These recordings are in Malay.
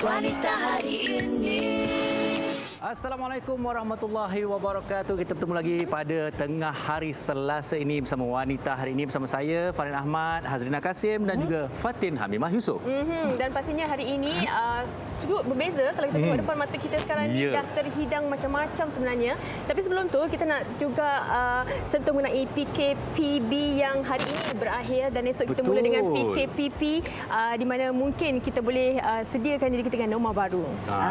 Wanita hari ini. Assalamualaikum warahmatullahi wabarakatuh. Kita bertemu lagi pada tengah hari Selasa ini bersama Wanita hari ini bersama saya Farin Ahmad, Hazrina Kasim dan juga Fatin Hamimah Yusof. Dan pastinya hari ini cukup berbeza kalau kita tengok depan mata kita sekarang ni dah terhidang macam-macam sebenarnya. Tapi sebelum tu kita nak juga sentuh mengenai PKPB yang hari ini berakhir dan esok kita mula dengan PKPP di mana mungkin kita boleh sediakan diri kita dengan norma baru.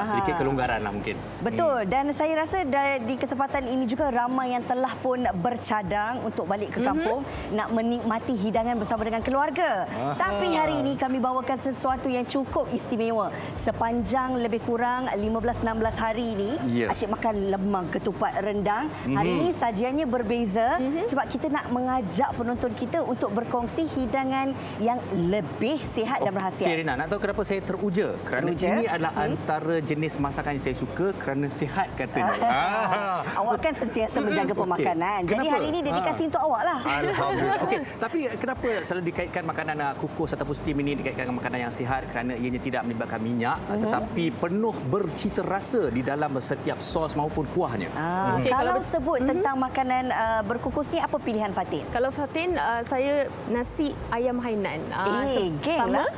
Sedikit kelonggaran lah mungkin. Betul, dan saya rasa di kesempatan ini juga ramai yang telah pun bercadang untuk balik ke kampung nak menikmati hidangan bersama dengan keluarga. Tapi hari ini kami bawakan sesuatu yang cukup istimewa. Sepanjang lebih kurang 15-16 hari ini, asyik makan lemang ketupat rendang. Hari ini sajiannya berbeza sebab kita nak mengajak penonton kita untuk berkongsi hidangan yang lebih sihat dan berkhasiat. Rina, nak tahu kenapa saya teruja? Kerana ini adalah antara jenis masakan yang saya suka kerana sihat katanya. Awak kan sentiasa menjaga pemakanan. Jadi hari ini dedikasi untuk awak lah. Alhamdulillah. Okey, tapi kenapa selalu dikaitkan makanan kukus ataupun steam ini dikaitkan dengan makanan yang sihat? Kerana ianya tidak melibatkan minyak tetapi penuh bercita rasa di dalam setiap sos maupun kuahnya. Kalau sebut tentang makanan berkukus ni, apa pilihan Fatin? Kalau Fatin, saya nasi ayam Hainan. Geng sama? lah.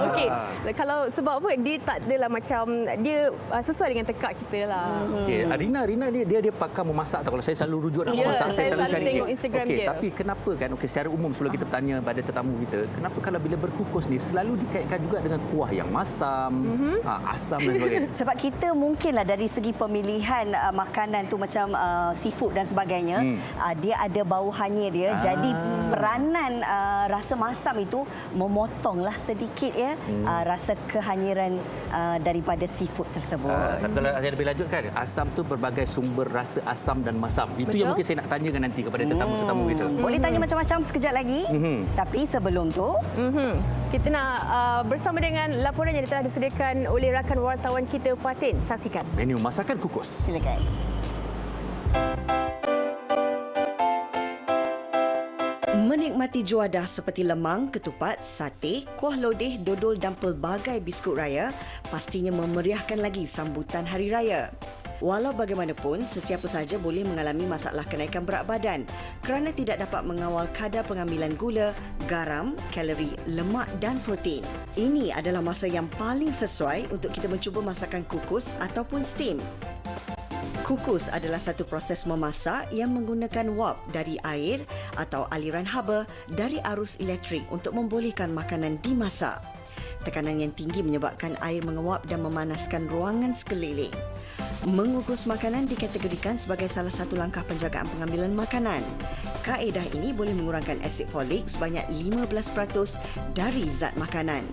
Okey. Kalau sebab apa, dia tak adalah macam, dia sesuai dengan tekak kita lah. Okey, Rina dia pakar memasak tau. Kalau saya selalu rujuk nak memasak, saya selalu cari tengok Instagram dia. Tapi kenapa kan? Okey, secara umum sebelum kita bertanya pada tetamu kita, kenapa kalau bila berkukus ni selalu dikaitkan juga dengan kuah yang masam, asam dan sebagainya? Sebab kita mungkinlah dari segi pemilihan makanan tu macam seafood dan sebagainya, dia ada bauhannya dia. Jadi peranan rasa masam itu memotonglah sedikit rasa kehanyiran daripada seafood tersebut. Tapi kalau saya lebih lanjut kan, asam tu berbagai sumber rasa asam dan masam. Itu yang mungkin saya nak tanyakan nanti kepada tetamu-tetamu kita. Boleh tanya macam-macam sekejap lagi. Tapi sebelum tu, kita nak bersama dengan laporan yang telah disediakan oleh rakan wartawan kita Fatin. Saksikan Menu masakan kukus. silakan. Menikmati juadah seperti lemang, ketupat, sate, kuah lodeh, dodol dan pelbagai biskut raya pastinya memeriahkan lagi sambutan Hari Raya. Walau bagaimanapun, sesiapa sahaja boleh mengalami masalah kenaikan berat badan kerana tidak dapat mengawal kadar pengambilan gula, garam, kalori, lemak dan protein. Ini adalah masa yang paling sesuai untuk kita mencuba masakan kukus ataupun steam. Kukus adalah satu proses memasak yang menggunakan wap dari air atau aliran haba dari arus elektrik untuk membolehkan makanan dimasak. Tekanan yang tinggi menyebabkan air menguap dan memanaskan ruangan sekeliling. Mengukus makanan dikategorikan sebagai salah satu langkah penjagaan pengambilan makanan. Kaedah ini boleh mengurangkan asid folik sebanyak 15% dari zat makanan.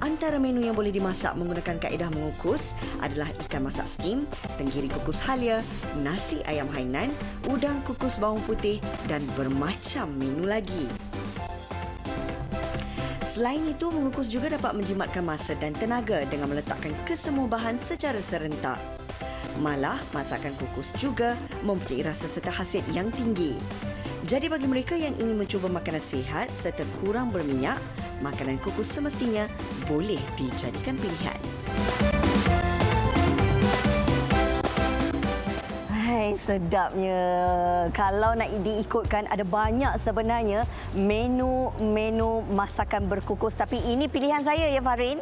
Antara menu yang boleh dimasak menggunakan kaedah mengukus adalah ikan masak steam, tenggiri kukus halia, nasi ayam Hainan, udang kukus bawang putih dan bermacam menu lagi. Selain itu, mengukus juga dapat menjimatkan masa dan tenaga dengan meletakkan kesemua bahan secara serentak. Malah, masakan kukus juga mempunyai rasa serta khasiat yang tinggi. Jadi bagi mereka yang ingin mencuba makanan sihat serta kurang berminyak, makanan kukus semestinya boleh dijadikan pilihan. Hai, sedapnya. Kalau nak diikutkan, ada banyak sebenarnya menu masakan berkukus. Tapi ini pilihan saya ya Farin.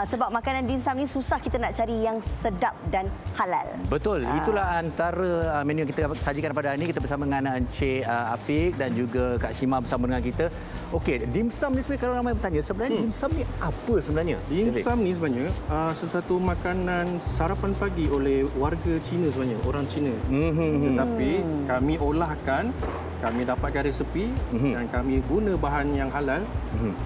Sebab makanan dimsum ni susah kita nak cari yang sedap dan halal. Betul. Itulah antara menu yang kita sajikan pada hari ini. Kita bersama dengan Encik Afiq dan juga Kak Shima bersama dengan kita. Okey, dimsum ni sebenarnya kalau ramai bertanya, sebenarnya dimsum ni apa sebenarnya? Dimsum ni sebenarnya sesuatu makanan sarapan pagi oleh warga Cina sebenarnya, orang Cina. Tetapi kami olahkan, kami dapatkan resepi dan kami guna bahan yang halal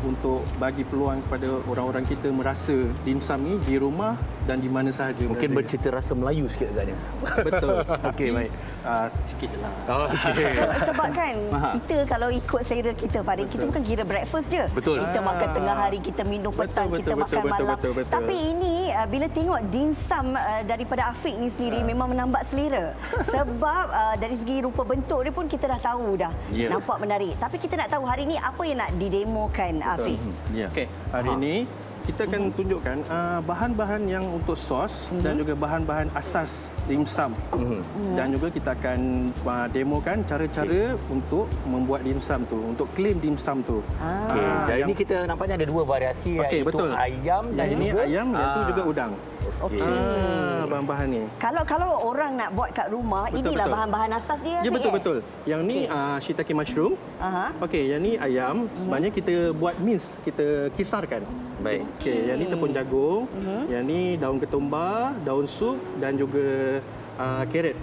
untuk bagi peluang kepada orang-orang kita merasa dimsum ni di rumah dan di mana sahaja. Mungkin bercita rasa Melayu sikit agaknya. Betul. Okey, baik. Sikit lah. Sebab kan kita kalau ikut selera kita Farid, kita bukan kira breakfast je. Betul. Kita makan tengah hari, kita minum petang, kita makan malam. Betul. Tapi ini bila tengok dimsum daripada Afiq ni sendiri memang menambah selera. Sebab dari segi rupa bentuk dia pun kita dah tahu dah. Nampak menarik. Tapi kita nak tahu hari ni apa yang nak didemokan Afiq. Okey, hari ini kita akan tunjukkan bahan-bahan yang untuk sos dan juga bahan-bahan asas dimsum. Dan juga kita akan demokan cara-cara untuk membuat dimsum tu, untuk claim dimsum tu. Okey, jadi ini kita nampaknya ada dua variasi, Okey, iaitu betul. ayam dan Yang ini juga ayam, yang tu juga udang. Okey. Bahan-bahan ni. Kalau orang nak buat kat rumah, Betul, inilah betul. bahan-bahan asas dia. Ya, Afiq, betul-betul. Yang ni shiitake mushroom. Aha. Okey, yang ni ayam. Sebenarnya kita buat mince, kita kisarkan. Baik. Okey, yang ni tepung jagung. Yang ni daun ketumbar, daun sup dan juga carrot.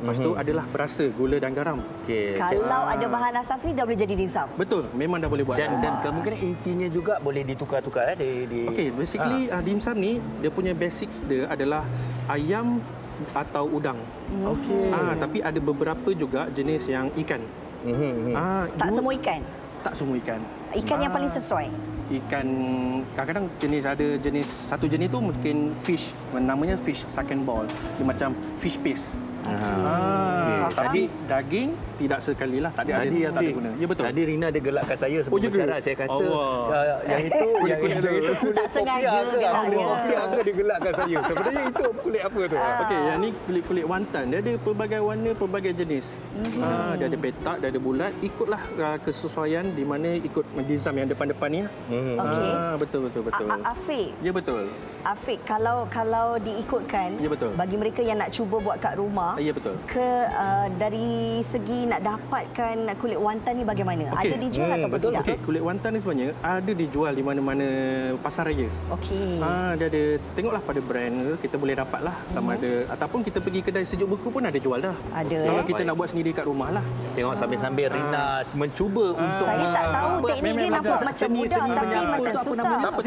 Lepas tu adalah berasa, gula dan garam. Okey. Kalau ada bahan asas ni dah boleh jadi dimsum. Betul, memang dah boleh buat. Dan kemungkinan intinya juga boleh ditukar-tukar di Okey, basically dimsum ni dia punya basic dia adalah ayam atau udang. Okey. Tapi ada beberapa juga jenis yang ikan. Tak semua ikan. Tak semua ikan. Ikan yang paling sesuai. Ikan kadang-kadang satu jenis tu mungkin fish, namanya fish second ball. Dia macam fish paste. Tadi daging tidak sekali lah, tak ada Tadi tak ada guna. Ya, betul. Tadi Rina ada gelakkan saya sebelum ya ke? bersyarat. Saya kata Allah. yang itu kulit Tak sengaja gelaknya. dia gelakkan saya. Sebenarnya itu kulit apa tu? Okey, yang ni kulit wantan. Dia ada pelbagai warna, pelbagai jenis. Dia ada petak, dia ada bulat. Ikutlah kesesuaian di mana ikut design yang depan-depan ni. Okey. Betul. Afiq, Ya, betul. Afiq, kalau diikutkan Ya, betul. bagi mereka yang nak cuba buat kat rumah, Ya, betul. dari segi nak dapatkan kulit wantan ni bagaimana? Okey. Ada dijual atau betul. tidak? Okey, kulit wantan ni sebenarnya ada dijual di mana-mana pasar raya. Okey. Dia ada, tengoklah pada brand kita boleh dapatlah sama ada ataupun kita pergi kedai sejuk beku pun ada jual dah. Ada, Kalau eh? kita nak buat sendiri kat rumah lah. Tengok sambil-sambil Rina mencuba untuk Saya tak tahu teknik dia nampak macam mudah tapi macam susah. Tak apa.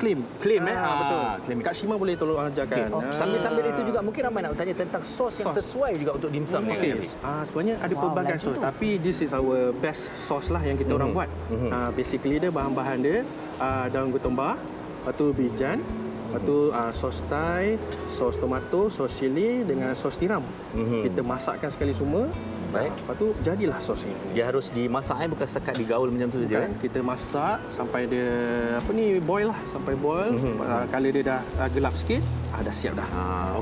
Claim. Claim, Betul. Claim. Kak Shima boleh tolong ajarkan. Sambil-sambil itu juga mungkin ramai nak bertanya tentang sos yang sesuai juga untuk dimsum ni. Okey. Sebenarnya ada pelbagai lagi sos tu. tapi this is our best sauce lah yang kita orang buat. Basically dia bahan-bahan dia daun ketumbar, lepas tu bijan, lepas tu sos Thai, sos tomato, sos chili dengan sos tiram. Kita masakkan sekali semua. Baik. Lepas tu jadilah sos ni. Dia harus dimasak bukan setakat digaul macam tu saja. Kan? Kita masak sampai dia boil lah, sampai boil. Kalau dia dah gelap sikit, dah siap dah.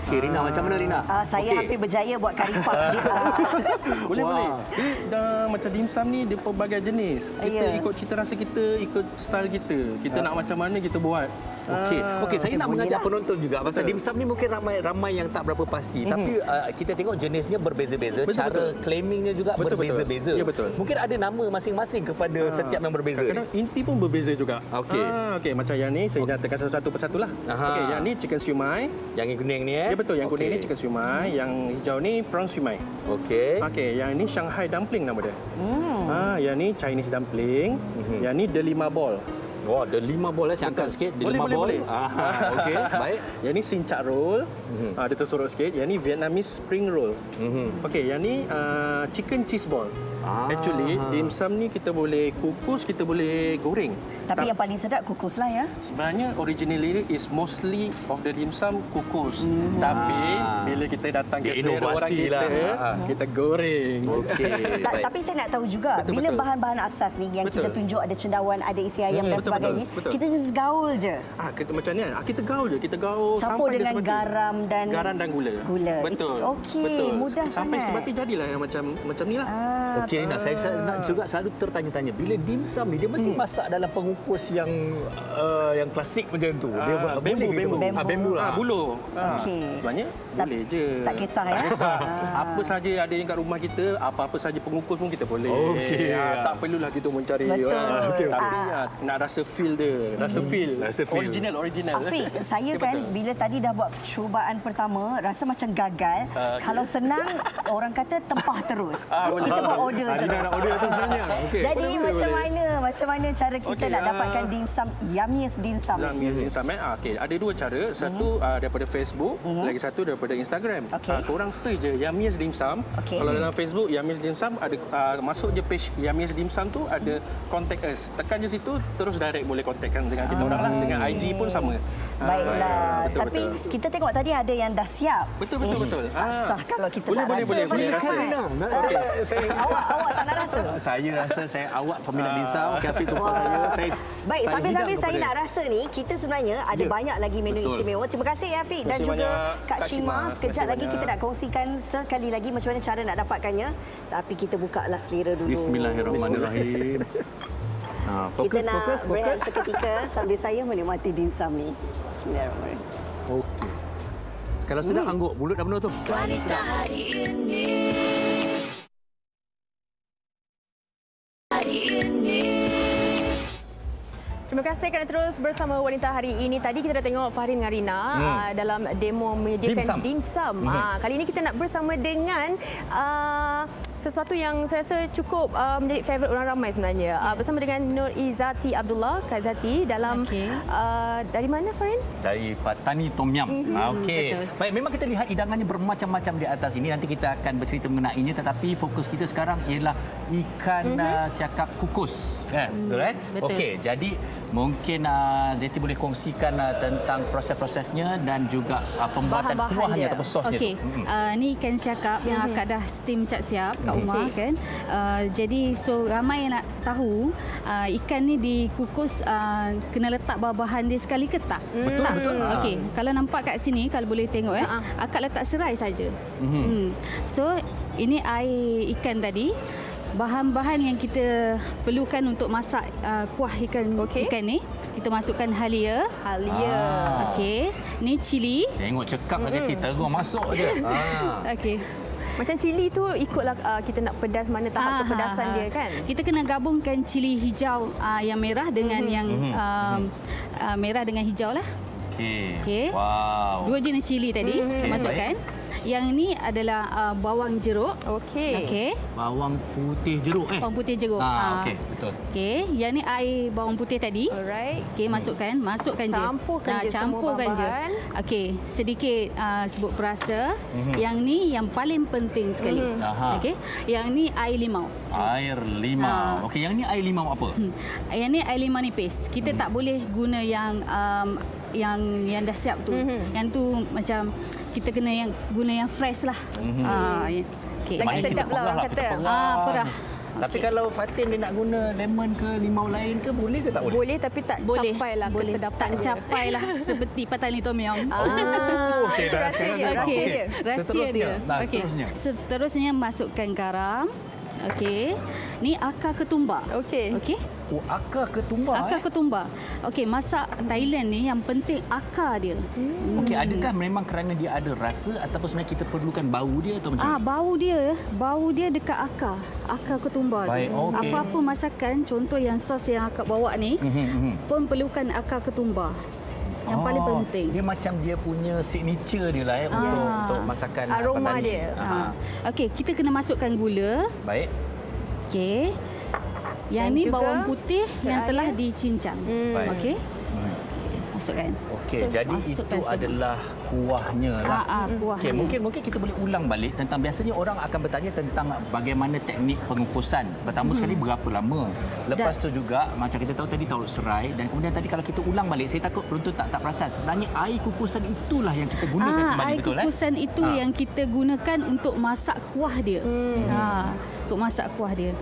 Okey, Rina macam mana Rina? Saya Okey. hampir berjaya buat kari puff. Boleh. Dia dah macam dimsum ni dia pelbagai jenis. Kita Ya. ikut cita rasa kita, ikut style kita. Kita nak macam mana kita buat. Okey, saya nak mengajak bolehlah. penonton juga pasal Betul. dimsum ni mungkin ramai yang tak berapa pasti, tapi kita tengok jenisnya berbeza-beza, Betul, cara betul. claimingnya juga Betul, betul. berbeza-beza. Ya, betul. Mungkin ada nama masing-masing kepada setiap yang berbeza. Kadang inti pun berbeza juga. Okey. Okey, macam yang ni saya nyatakan satu persatu lah. Aha. Okey, yang ni chicken siumai. Yang kuning ni Ya, betul. Yang kuning Okey. ni chicken siumai, yang hijau ni prawn siumai. Okey. Okey, yang ni Shanghai dumpling nama dia. Yang ni Chinese dumpling. Yang ni delima ball. Wah, ada 5 bola saya angkat sikit, dia 5 bola. Boleh. Okey, baik. Yang ni sincak roll. Dia tersorok sikit. Yang ni Vietnamese spring roll. Okey, yang ni chicken cheese ball. Actually, dimsum ni kita boleh kukus, kita boleh goreng. Tapi yang paling sedap kukus lah ya. Sebenarnya originally is mostly of the dimsum kukus. Tapi bila kita datang ke Dia selera orang inovasi kita, lah. kita goreng. Okey. baik. Tapi saya nak tahu juga Betul, bila betul. bahan-bahan asas ni yang kita Betul. tunjuk ada cendawan, ada isi ayam dan betul, sebagainya, betul. kita just gaul je. Kita macam ni kan. Kita gaul je. Kita gaul Campur sampai dia dengan sebati. garam dan gula. gula. Betul. Okey, Betul. mudah Sampai sangat. sebati jadilah yang macam ni lah. Okey Rina, saya nak juga selalu tertanya-tanya bila dimsum ni dia mesti masak dalam pengukus yang klasik macam tu. Dia bambu. bambu lah. Buluh. Okey. Sebenarnya boleh je. Tak kisah ya. Tak kisah. Apa saja ada yang kat rumah kita, apa-apa saja pengukus pun kita boleh. Okey. Tak perlulah kita mencari. Betul. Tapi nak rasa feel dia. Rasa feel. Original. Afiq, saya Ya, kan betul. bila tadi dah buat cubaan pertama, rasa macam gagal. Kalau senang, orang kata tempah terus. Boleh. Kita buat order Rina terus. nak order tu sebenarnya. Okey. Jadi Boleh. macam mana cara kita Okey, nak dapatkan dimsum, yummiest dimsum? Dimsum. Okey, ada dua cara. Satu daripada Facebook, lagi satu daripada Instagram. Okey. Korang search je Yummiest Dimsum. Okey. Kalau dalam Facebook Yummiest Dimsum ada masuk je page Yummiest Dimsum tu ada contact us. Tekan je situ terus direct boleh contactkan dengan kita orang lah. Dengan IG pun sama. Baiklah. Betul, Tapi betul. kita tengok tadi ada yang dah siap. Betul. Tak sah kalau kita Boleh, tak boleh, rasa. boleh, boleh. Boleh Rasa. kan? Rina, saya awak tak nak rasa? Saya rasa awak peminat dimsum, Afiq tumpah saya. Baik, sambil-sambil hidang saya kepada- nak rasa ni, kita sebenarnya ada Ya. banyak lagi menu Betul. istimewa. Terima kasih ya Afiq dan Terima kasih juga banyak, Kak Kak Shima. Shima. Sekejap Terima lagi kasih kita nak kongsikan sekali lagi macam mana cara nak dapatkannya. Tapi kita bukalah selera dulu. Bismillahirrahmanirrahim. Kita nak Fokus. berehat seketika sambil saya menikmati dimsum ni. Bismillahirrahmanirrahim. Okey. Kalau sedap angguk, mulut dah penuh tu. Wanita hari ini. Hari ini. Terima kasih kerana terus bersama Wanita hari ini. Tadi kita dah tengok Fahrin dengan Rina dalam demo menyediakan dimsum. Kali ini kita nak bersama dengan sesuatu yang saya rasa cukup menjadi favourite orang ramai sebenarnya. Bersama dengan Nur Izzati Abdullah, Kak Zati dalam dari mana Fahrin? Dari Patani Tom Yum. Okey. betul. Baik, memang kita lihat hidangannya bermacam-macam di atas ini. Nanti kita akan bercerita mengenainya, tetapi fokus kita sekarang ialah ikan siakap kukus. Betul kan? Betul. Okey, jadi mungkin Zeti boleh kongsikan tentang proses-prosesnya dan juga pembuatan Bahan-bahan kuahnya dia. ataupun sosnya Okey, tu. ni ikan siakap yang akak dah steam siap-siap kat rumah kan. Jadi so ramai yang nak tahu ikan ni dikukus kena letak bahan-bahan dia sekali ke tak? Betul, tak. betul. Okey, kalau nampak kat sini kalau boleh tengok akak letak serai saja. So ini air ikan tadi. Bahan-bahan yang kita perlukan untuk masak kuah ikan ni, kita masukkan halia. Okey, ni cili. Tengok cekap Zeti, terus masuk je. Okey. Macam cili tu ikutlah kita nak pedas mana tahap kepedasan dia kan. Kita kena gabungkan cili hijau yang merah dengan yang merah dengan hijau lah. Okey. Okey. Wow. Dua jenis cili tadi masukkan. Yang ni adalah bawang jeruk. Okey. Okey. Bawang putih jeruk Bawang putih jeruk. Okey, betul. Okey, yang ni air bawang putih tadi. Alright. Okey, masukkan je. Campurkan je semua campurkan je. bahan-bahan. Okey, sedikit sebut perasa. Yang ni yang paling penting sekali. Aha. Okey. Yang ni air limau. Air limau. Okey, yang ni air limau apa? Yang ni air limau nipis. Kita tak boleh guna yang dah siap tu. Yang tu macam kita kena guna yang fresh lah. Okey. Lagi Maknanya kita sedap lah perah orang kita kata. perah. Perah. Tapi kalau Fatin dia nak guna lemon ke limau lain ke, boleh ke tak boleh? Boleh tapi tak Boleh. campailah Boleh. kesedapan Tak dia. capailah seperti Patani Tom Yum. Okey, dah rahsia sekarang dia, dah rahsia faham. dia. Rahsia Seterusnya. dia. Nah, Okey. seterusnya. Seterusnya masukkan garam. Okey. Ni akar ketumbar. Okey. Okey. Oh, akar ketumbar. Akar ketumbar. Okey, masak Thailand ni yang penting akar dia. Okey, adakah memang kerana dia ada rasa ataupun sebenarnya kita perlukan bau dia atau macam mana? Bau dia dekat akar ketumbar Baik, tu. okey. Apa-apa masakan, contoh yang sos yang akak bawa ni, pun perlukan akar ketumbar. Yang paling penting. Dia macam dia punya signature dia lah untuk masakan Aroma Patani. dia. Okey, kita kena masukkan gula. Baik. Okey. Yang Dan ni juga bawang putih yang air. telah dicincang. Baik. Okey. Masukkan. Okey, jadi itu masukkan semua. adalah kuahnya lah. Kuahnya. Okey, mungkin kita boleh ulang balik tentang biasanya orang akan bertanya tentang bagaimana teknik pengukusan. Pertama sekali berapa lama. Lepas tu juga macam kita tahu tadi taruh serai dan kemudian tadi kalau kita ulang balik saya takut penonton tak perasan. Sebenarnya air kukusan itulah yang kita gunakan kembali air betul kukusan itu yang kita gunakan untuk masak kuah dia. Untuk masak kuah dia.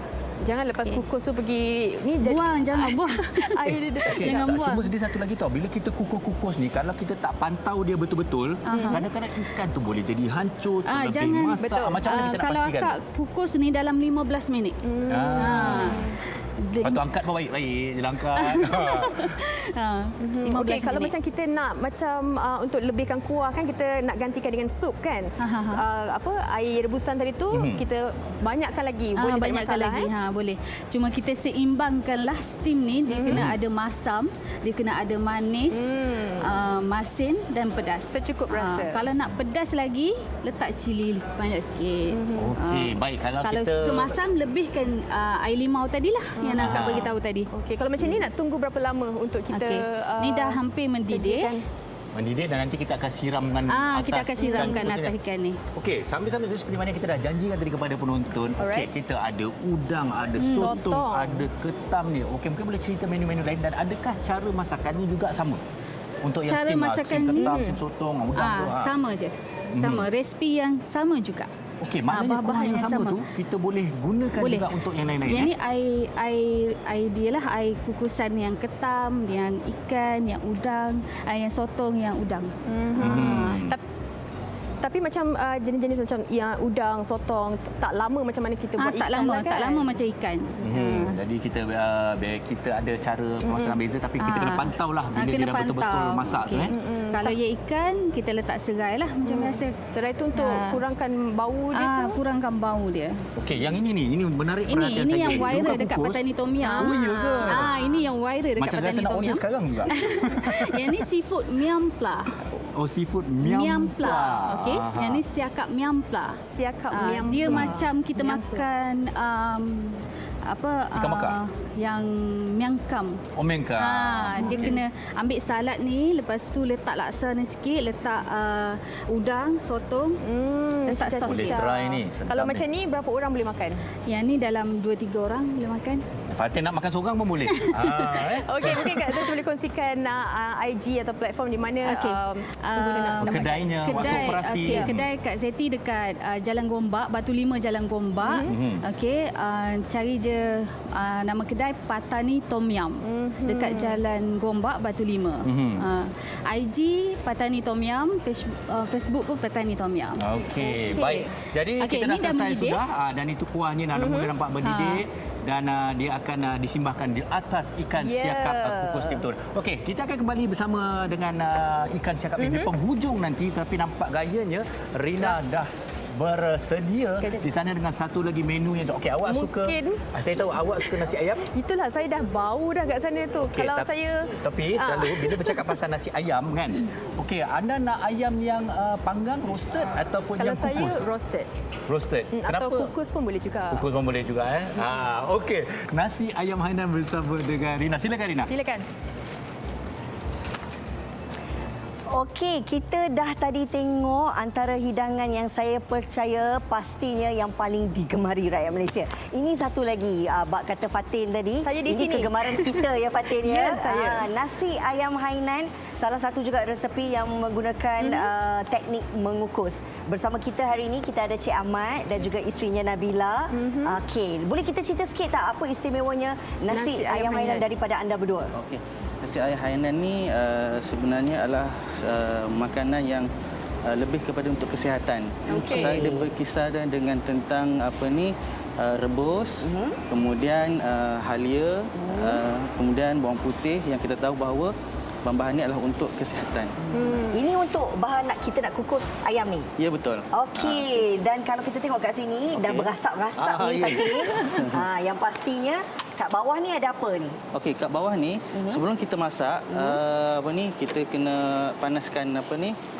Jangan lepas kukus tu pergi ni jadi Buang, jangan buang. air dia dekat Okey, Jangan buang. cuma sedih satu lagi tau. Bila kita kukus-kukus ni, kalau kita tak pantau dia betul-betul, kadang-kadang ikan tu boleh jadi hancur, terlebih jangan- masak. betul. Macam mana kita nak Kalau pastikan? akak kukus ni dalam 15 minit. Lepas tu angkat pun baik-baik je lah angkat. 15 Okey, kalau minit. macam kita nak macam untuk lebihkan kuah kan kita nak gantikan dengan sup kan. Air rebusan tadi tu kita banyakkan lagi. Boleh tak ada banyakkan masalah lagi. Boleh. Cuma kita seimbangkanlah steam ni, dia kena ada masam, dia kena ada manis, masin dan pedas. Secukup rasa. Kalau nak pedas lagi, letak cili banyak sikit. Okey, baik. Kalau kita... suka masam, lebihkan air limau tadilah yang nak bagi tahu tadi. Okey, kalau macam ni nak tunggu berapa lama untuk kita Okey. Ni dah hampir mendidih. sediakan? mendidih dan nanti kita akan siramkan Kita akan siramkan ikan. atas ikan ni. Okey, sambil-sambil tu seperti mana kita dah janjikan tadi kepada penonton. Okey, Alright. kita ada udang, ada sotong, Sotong. ada ketam ni. Okey, mungkin boleh cerita menu-menu lain dan adakah cara masakannya juga sama? Untuk yang Cara steam, masakan steam ketam, ni- steam sotong, udang tu. Sama je. Sama, resipi yang sama juga. Okey, maknanya kuah yang sama tu kita boleh gunakan juga untuk yang lain-lain. Yang ni air dia lah, air kukusan yang ketam, yang ikan, yang udang, yang sotong, yang udang. Tapi macam jenis-jenis macam yang udang, sotong, tak lama macam mana kita buat Tak ikan lama, lah kan? tak lama macam ikan. Jadi kita ada cara pemasakan beza tapi kita kena pantau lah bila dia dah betul-betul masak tu. Kalau ia ikan, kita letak serai lah macam biasa. Serai tu untuk kurangkan bau dia tu. Kurangkan bau dia. Okey, yang ini menarik perhatian saya. Ini yang viral Bukan dekat kukus. Patani Tom Yum. Oh, ya ke? Ini yang viral dekat Macam Patani rasa nak Tom order Yum. sekarang juga. Yang ni seafood miam pla. Oh, seafood Miam pla. Okey. Yang ni siakap miam pla. Siakap miam Dia pla. macam kita Miam makan Ikan bakar? yang miangkam. Omengka. Dia kena ambil salad ni, lepas tu letak laksa ni sikit, letak udang, sotong, letak sos Boleh sikit. try ni. Sedap Kalau ni. macam ni berapa orang boleh makan? Yang ni dalam 2-3 orang boleh makan. Fatin nak makan seorang pun boleh. Okey, mungkin Kak Zul boleh kongsikan IG atau platform di mana pengguna nak dapatkan. Kedainya, waktu operasi. Okey, kedai Kak Zeti dekat Jalan Gombak, Batu Lima Jalan Gombak. Okey, cari je nama kedai Patani Tom Yum dekat Jalan Gombak, Batu Lima. IG Patani Tom Yum, Facebook pun Patani Tom Yum. Okey, baik. Jadi Okey, kita ni dah dah selesai mendidih. sudah dan itu kuahnya dah mula nampak berdidih dan dia akan disimbahkan di atas ikan siakap kukus betul. Okey, kita akan kembali bersama dengan ikan siakap ini di penghujung nanti, tapi nampak gayanya Rina dah bersedia di sana dengan satu lagi menu yang okey awak suka. Saya tahu awak suka nasi ayam. Itulah, saya dah bau dah kat sana tu. Okey, Kalau saya tapi selalu bila bercakap pasal nasi ayam kan. Okey, anda nak ayam yang panggang roasted ataupun kalau yang saya kukus? roasted. Roasted. Atau kukus pun boleh juga. Kukus pun boleh juga okey. Nasi ayam Hainan bersama dengan Rina. Silakan Rina. Silakan. Okey, kita dah tadi tengok antara hidangan yang saya percaya pastinya yang paling digemari rakyat Malaysia. Ini satu lagi, bak kata Fatin tadi. Saya di ini sini. kegemaran kita ya Fatin ya. Ya, saya. Nasi ayam Hainan, salah satu juga resepi yang menggunakan teknik mengukus. Bersama kita hari ini kita ada Cik Ahmad dan juga isterinya Nabila. Okey, boleh kita cerita sikit tak apa istimewanya nasi ayam Hainan daripada anda berdua? Okey. Nasi ayam Hainan ni sebenarnya adalah makanan yang lebih kepada untuk kesihatan. Okey. Saya berkisar dengan tentang rebus, kemudian halia, kemudian bawang putih yang kita tahu bahawa bahan-bahan ini adalah untuk kesihatan. Ini untuk bahan kita nak kukus ayam ni. Ya, betul. Okey, dan kalau kita tengok kat sini dah berasap-rasap ni ya. Fatin. Yang pastinya kat bawah ni ada apa ni? Okey, kat bawah ni sebelum kita masak kita kena panaskan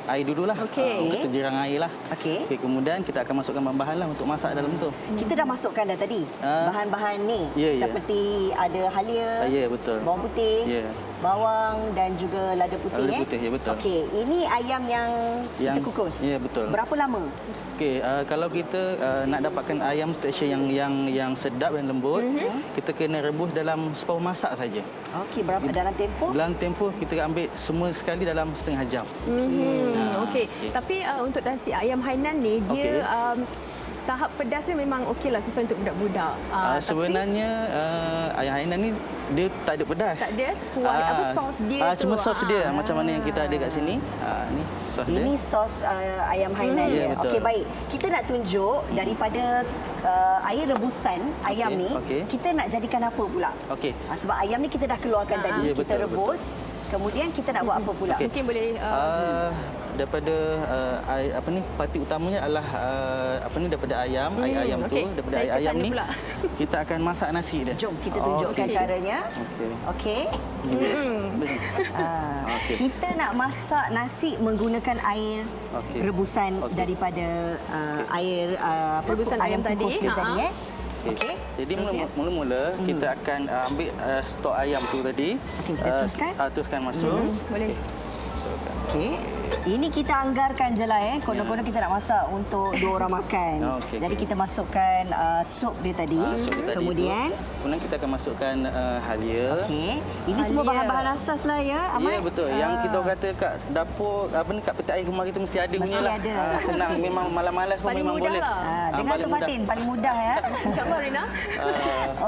air dululah. Okey. Kita jirang air lah. Okey. Okey, kemudian kita akan masukkan bahan-bahan lah untuk masak dalam tu. Kita dah masukkan dah tadi bahan-bahan ni. Ya, ya. Seperti ada halia, Ya, betul. bawang putih, Ya. bawang dan juga lada putih. Lada putih, ya, betul. Okey, ini ayam yang kita kukus. Ya, betul. Berapa lama? Okey, kalau kita nak dapatkan ayam tekstur yang sedap dan lembut, kita kena rebus dalam separuh masak saja. Okey, berapa dalam tempoh? Dalam tempoh kita ambil semua sekali dalam setengah jam. Okey. Tapi untuk nasi ayam Hainan ni dia tahap pedas dia memang okeylah sesuai untuk budak-budak. Sebenarnya ayam Hainan ni dia tak ada pedas. Tak ada kuah apa sos dia tu. Cuma sos dia macam mana yang kita ada kat sini. Ni sos dia. Ini sos ayam Hainan Ya, dia. betul. Okey, baik. Kita nak tunjuk daripada air rebusan ayam ni, kita nak jadikan apa pula? Okey. Sebab ayam ni kita dah keluarkan tadi, Ya, kita betul, rebus. Kemudian kita nak buat apa pula? Okey. Mungkin boleh Daripada parti utamanya adalah daripada ayam, air ayam tu, okey. daripada Saya air ke ayam sana ni pula. kita akan masak nasi dia. Jom kita tunjukkan caranya. Okey. Okey. Okey. Kita nak masak nasi menggunakan air rebusan daripada air Rebusan ayam tadi. kukus dia tadi Okey. Jadi mula-mula kita akan ambil stok ayam tu tadi. Okey, kita teruskan. Teruskan masuk. boleh. Okey. Ini kita anggarkan je lah Konon-konon kita nak masak untuk 2 orang makan. Okey, Jadi okey. kita masukkan sup dia tadi. Sup dia tadi Kemudian tu. Kemudian kita akan masukkan halia. okey. Ini semua Halia. bahan-bahan asas lah ya, Ahmad. Ya betul. Yang kita orang kata kat dapur kat peti air rumah kita mesti ada Mesti punya lah. ada. Senang memang malas pun Paling memang mudah boleh. lah. Dengar paling tu mudah. Fatin, paling mudah ya. InsyaAllah Rina.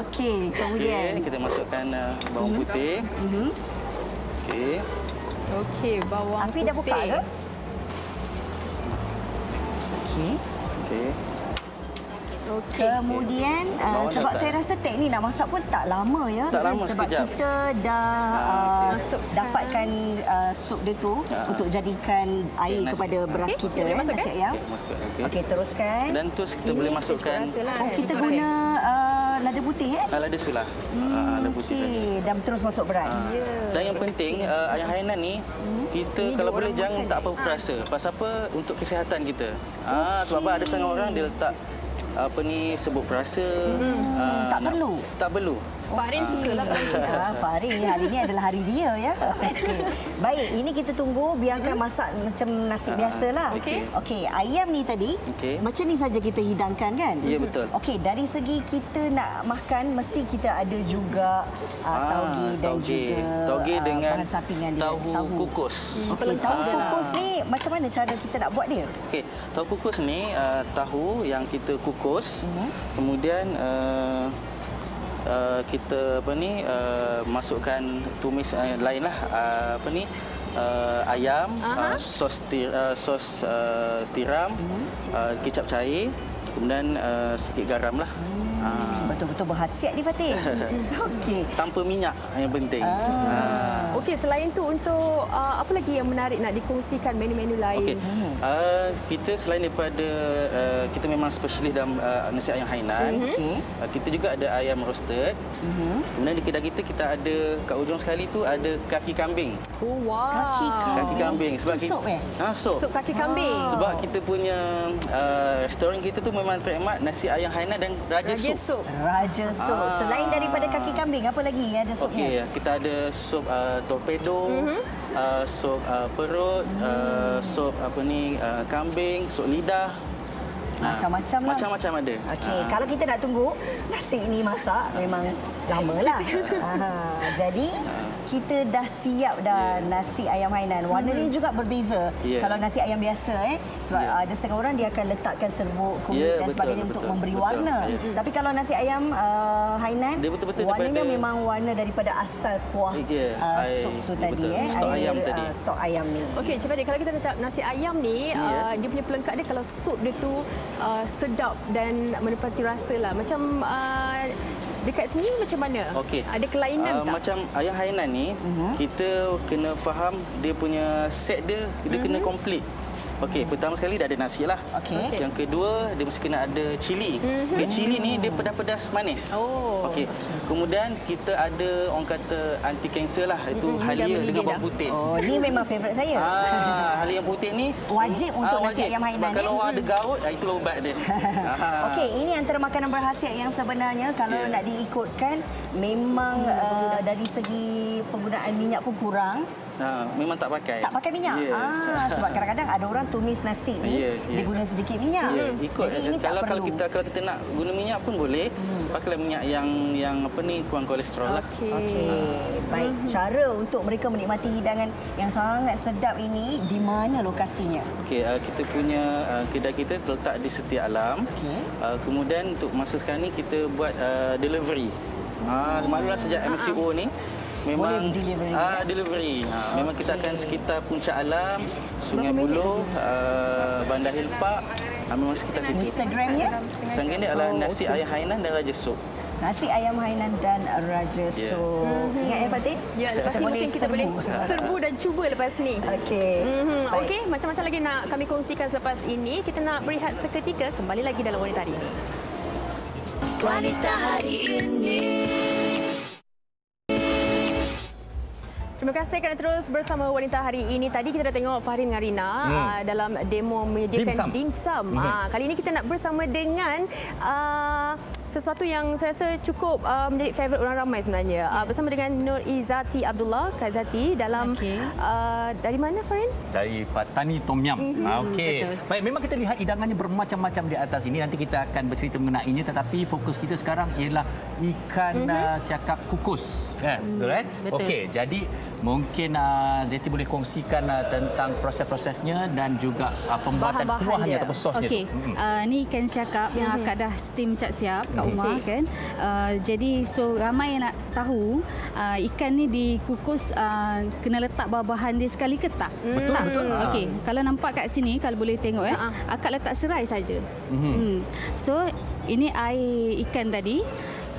Okey, kemudian. Okey, kita masukkan bawang putih. Okey. Okey, bawang Api putih. dah buka ke? Okey. Okey. Okey. Kemudian Bawang sebab dah saya rasa teknik nak masak pun tak lama ya. Tak lama, sebab sekejap. kita dah Masukkan. dapatkan sup dia tu untuk jadikan air nasi. kepada beras Okey, kita boleh masukkan? nasi ayam. Okey, masukkan. Okey. Okey, teruskan. Dan terus kita boleh masukkan Kita guna lada putih lada sulah. Lada putih tadi. Okey, dan terus masuk beras. Dan yang penting ayam hainan ni kita kalau boleh jangan tak apa perasa. Pasal apa? Untuk kesihatan kita. Sebab apa ada setengah orang dia letak sebut perasa. Tak perlu. Tak perlu. Farin sukalah. Fahri, hari ini adalah hari dia ya. Okey. Baik, ini kita tunggu biarkan masak macam nasi biasalah. Okey. Okey, ayam ni tadi Okey. macam ni saja kita hidangkan kan? Ya, betul. Okey, dari segi kita nak makan mesti kita ada juga tauge dan juga tauge dengan bahan sampingan dia. tahu kukus. Okey, tahu kukus ni macam mana cara kita nak buat dia? Okey, tahu kukus ni tahu yang kita kukus. Kemudian kita masukkan tumis lainlah ayam, sos tiram, kicap cair, kemudian sikit garam lah. Betul-betul berkhasiat ni Fatin. Okey. Tanpa minyak yang penting. Okey, selain tu untuk apa lagi yang menarik nak dikongsikan menu-menu lain? Okey. Kita selain daripada kita memang spesialis dalam nasi ayam hainan. Kita juga ada ayam roasted. Kemudian di kedai kita ada kat ujung sekali tu ada kaki kambing. Oh, wow. Kaki kambing sebab Itu sup sup. Sup kaki kambing. Sebab kita punya restoran kita tu memang trademark nasi ayam hainan dan raja sup. Raja sup. Selain daripada kaki kambing, apa lagi ada supnya? Okey, kita ada sup torpedo, sup perut, sup kambing, sup lidah. Macam-macam lah. Macam-macam ada. Okey, kalau kita nak tunggu nasi ini masak memang lamalah. Jadi kita dah siap dah nasi ayam hainan. Warna ni juga berbeza. Kalau nasi ayam biasa sebab ada setengah orang dia akan letakkan serbuk kulit dan sebagainya untuk memberi warna. Tapi kalau nasi ayam hainan Dia betul-betul warnanya daripada- memang warna daripada asal kuah sup tu tadi Stok ayam tadi. stok ayam ni. Okey, Cik Fadil, kalau kita letak nasi ayam ni, dia punya pelengkap dia kalau sup dia tu sedap dan menepati rasa lah. Macam dekat sini macam mana? Okey. Ada kelainan tak? Macam ayam hainan ni, kita kena faham dia punya set dia kena komplit. Okey, pertama sekali dah ada nasi lah. Okey. Yang kedua, dia mesti kena ada cili. Okay, cili ni dia pedas-pedas manis. Oh. Okey. Kemudian kita ada orang kata anti kanser lah, itu halia dah dengan menggigil bawang dah. putih. Oh, ni memang favourite saya. Halia yang putih ni Wajib untuk nasi wajib. ayam hainan Sebab ni. kalau orang ada gaut, itu ubat dia. Okey, ini antara makanan berkhasiat yang sebenarnya kalau nak diikutkan memang dari segi penggunaan minyak pun kurang. Memang tak pakai. Tak pakai minyak. Sebab kadang-kadang ada orang tumis nasi ni dia guna sedikit minyak. Ikut. Jadi ini tak Kalau perlu. kita nak guna minyak pun boleh. Pakailah minyak yang kurang kolesterol lah. Okey, baik. Cara untuk mereka menikmati hidangan yang sangat sedap ini di mana lokasinya? Okey, kita punya kedai kita terletak di Setia Alam. Okey. Kemudian untuk masa sekarang ni kita buat delivery. Maklumlah sejak MCO ni memang Boleh delivery, delivery. Memang kita akan sekitar Puncak Alam, Sungai Buloh, Bandar Hill Park. Memang sekitar situ. Instagramnya? Instagram dia adalah nasi ayam hainan dan raja sup. Nasi ayam hainan dan raja sup. Ingat Fatin? Ya, lepas ni mungkin kita boleh serbu dan cuba lepas ni. Okey. Baik. Okey, macam-macam lagi nak kami kongsikan selepas ini. Kita nak berehat seketika, kembali lagi dalam Wanita Hari Ini. Wanita hari ini. Terima kasih kerana terus bersama Wanita Hari Ini. Tadi kita dah tengok Fahrin dengan Rina dalam demo menyediakan dimsum. Kali ini kita nak bersama dengan sesuatu yang saya rasa cukup menjadi favourite orang ramai sebenarnya. Bersama dengan Nur Izzati Abdullah, Kak Zati dalam dari mana Farin? Dari Patani Tom Yum. Okey. Betul. Baik, memang kita lihat hidangannya bermacam-macam di atas ini. Nanti kita akan bercerita mengenainya, tetapi fokus kita sekarang ialah ikan siakap kukus. Kan? Betul kan? Betul. Okey, jadi mungkin Zeti boleh kongsikan tentang proses-prosesnya dan juga pembuatan Bahan-bahan kuahnya dia. ataupun sosnya Okey, tu. ni ikan siakap yang akak dah steam siap-siap kat rumah kan. Jadi so ramai yang nak tahu ikan ni dikukus kena letak bahan-bahan dia sekali ke tak? Betul, tak? betul. Okey, kalau nampak kat sini kalau boleh tengok akak letak serai saja. So ini air ikan tadi.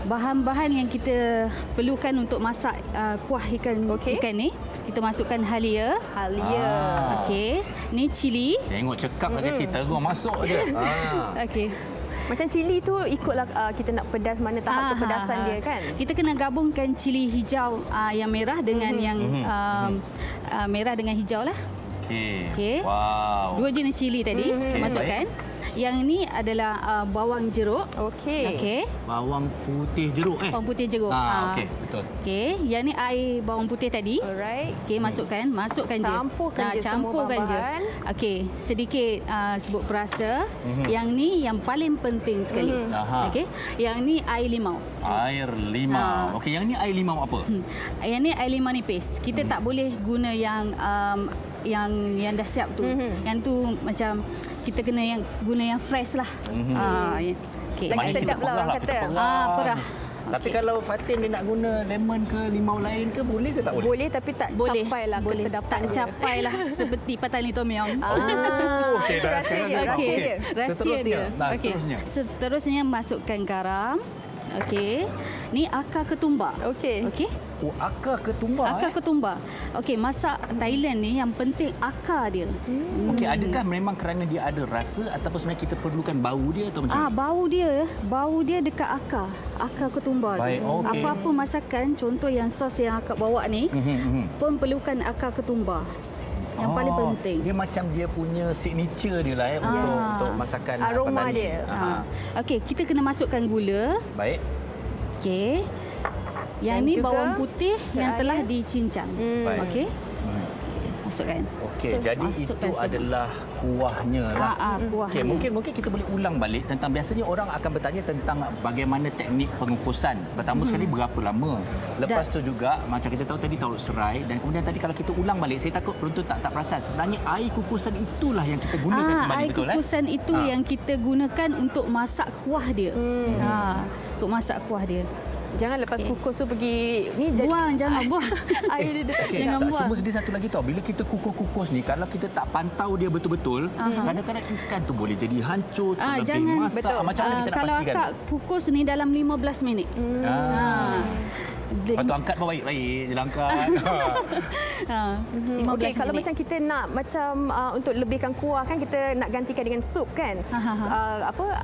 Bahan-bahan yang kita perlukan untuk masak kuah ikan ni, kita masukkan halia. Okey, ni cili. Tengok cekap lah Zeti, terus masuk je. Okey. Macam cili tu ikutlah kita nak pedas mana tahap kepedasan dia kan. Kita kena gabungkan cili hijau yang merah dengan yang merah dengan hijau lah. Okey. Wow. Dua jenis cili tadi masukkan. Yang ni adalah bawang jeruk. Okey. Bawang putih jeruk Bawang putih jeruk. Okey, betul. Okey, yang ni air bawang putih tadi. Alright. Okey, masukkan je. Campurkan je semua campurkan je. bahan-bahan. Okey, sedikit sebut perasa. Yang ni yang paling penting sekali. Okey. Yang ni air limau. Air limau. Okey, yang ni air limau apa? Yang ni air limau nipis. Kita tak boleh guna yang dah siap tu. Yang tu macam kita kena guna yang fresh lah. Okey. Lagi sedap lah orang kata. Perah. Tapi kalau Fatin dia nak guna lemon ke limau lain ke boleh ke tak boleh? Boleh tapi tak capailah kesedapan Tak dia. capailah seperti Patani Tom Yum. Okey, dah Rahsia sekarang dia, dah rahsia faham. dia. Rahsia Seterusnya. dia. Nah, Okey. seterusnya. Seterusnya masukkan garam. Okey. Ni akar ketumbar. Okey. Okey. Oh, akar ketumbar. Akar ketumbar. Okey, masak Thailand ni yang penting akar dia. Okey, adakah memang kerana dia ada rasa ataupun sebenarnya kita perlukan bau dia atau macam mana? Bau dia dekat akar ketumbar Baik, tu. okey. Apa-apa masakan, contoh yang sos yang akak bawa ni, pun perlukan akar ketumbar. Yang paling penting. Dia macam dia punya signature dia lah untuk masakan Aroma Patani. dia. Okey, kita kena masukkan gula. Baik. Okey. Yang Dan ni juga bawang putih yang air. telah dicincang. Baik. Okey. Masukkan. Okey, So, jadi itu masukkan semua. adalah kuahnya lah. Kuahnya. Okey, mungkin kita boleh ulang balik tentang biasanya orang akan bertanya tentang bagaimana teknik pengukusan. Pertama sekali berapa lama. Lepas tu juga macam kita tahu tadi taruh serai dan kemudian tadi kalau kita ulang balik saya takut penonton tak perasan. Sebenarnya air kukusan itulah yang kita gunakan kembali air betul kukusan itu yang kita gunakan untuk masak kuah dia. Untuk masak kuah dia. Jangan lepas kukus tu pergi ni jadi Buang, jangan buang. air dia dekat Okey, Jangan buang. cuma sedih satu lagi tau. Bila kita kukus-kukus ni, kalau kita tak pantau dia betul-betul, kadang-kadang ikan tu boleh jadi hancur, terlebih jangan- masak. betul. Macam mana kita nak Kalau pastikan? akak kukus ni dalam 15 minit. Lepas tu angkat pun baik-baik je lah angkat. 15 Okey, kalau minit. macam kita nak macam untuk lebihkan kuah kan kita nak gantikan dengan sup kan.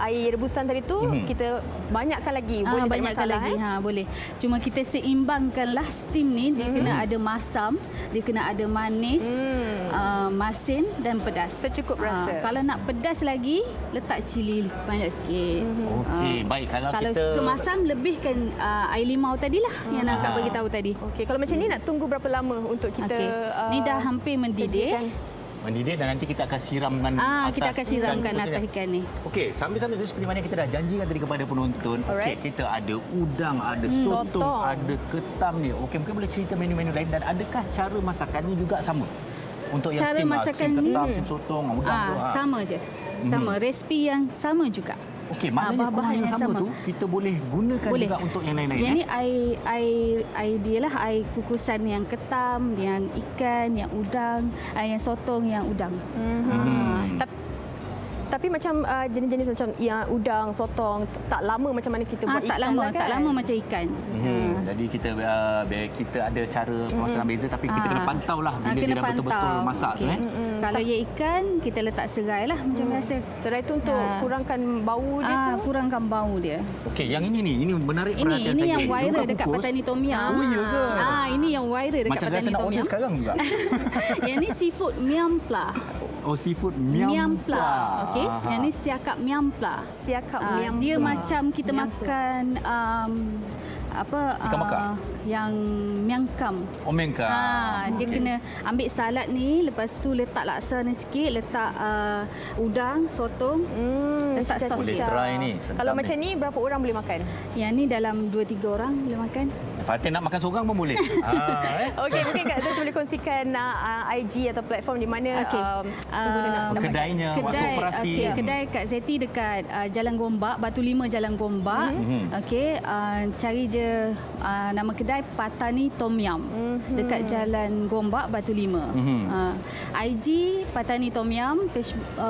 Air rebusan tadi tu kita banyakkan lagi. Boleh tak ada banyakkan masalah lagi. Boleh. Cuma kita seimbangkanlah steam ni, dia kena ada masam, dia kena ada manis, masin dan pedas. Secukup rasa. Kalau nak pedas lagi, letak cili banyak sikit. Okey, baik. Kalau kita... suka masam, lebihkan air limau tadilah yang nak bagi tahu tadi. Okey, kalau macam ni nak tunggu berapa lama untuk kita Okey. Ni dah hampir mendidih. sediakan? mendidih dan nanti kita akan siramkan atas kita akan siramkan ikan atas tu. ikan ni. Okey, sambil-sambil tu seperti mana kita dah janjikan tadi kepada penonton. Okey, Alright. kita ada udang, ada sotong, Sotong. ada ketam ni. Okey, mungkin boleh cerita menu-menu lain dan adakah cara masakannya juga sama? Untuk yang Cara steam, masakan steam ni, ketam, steam sotong, udang tu. Sama je. Sama, resipi yang sama juga. Okey, maknanya kuah bahan-bahan yang yang sama sama. tu kita boleh gunakan Boleh. juga untuk yang lain-lain. Yang ni air dia lah, air kukusan yang ketam, yang ikan, yang udang, yang sotong, yang udang. Tapi macam jenis-jenis macam yang udang, sotong tak lama macam mana kita buat Tak ikan lama, lah kan? tak lama macam ikan. Jadi kita ada cara pemasakan beza tapi kita kena pantau lah bila dia dah betul-betul masak tu. Okey. Kalau ia ikan, kita letak serai lah macam biasa. Serai tu untuk kurangkan bau dia tu. Kurangkan bau dia. Okey, yang ini menarik perhatian saya. Ini yang viral Bukan dekat kukus. Patani Tom Yum. Oh, ya ke? Ini yang viral dekat Macam Patani rasa nak Tom order Yum. sekarang juga. Yang ni seafood miam pla. Oh, seafood Miampla. Okey. Yang ni siakap miampla. Siakap miam. Dia macam kita makan Ikan bakar? Yang miangkam. Oh, mengka. Dia kena ambil salad ni, lepas tu letak laksa ni sikit, letak udang, sotong, letak sos Boleh sikit. try ni. Sedap Kalau ni. macam ni, berapa orang boleh makan? Yang ni dalam 2-3 orang boleh makan. Fatin nak makan seorang pun boleh. Okey, mungkin Kak Zul boleh kongsikan IG atau platform di mana pengguna nak dapatkan. Kedainya, waktu operasi. Okey, kedai Kak Zeti dekat Jalan Gombak, Batu 5 Jalan Gombak. Okey, cari je nama kedai Patani Tom Yum dekat Jalan Gombak Batu 5. IG Patani Tom Yum,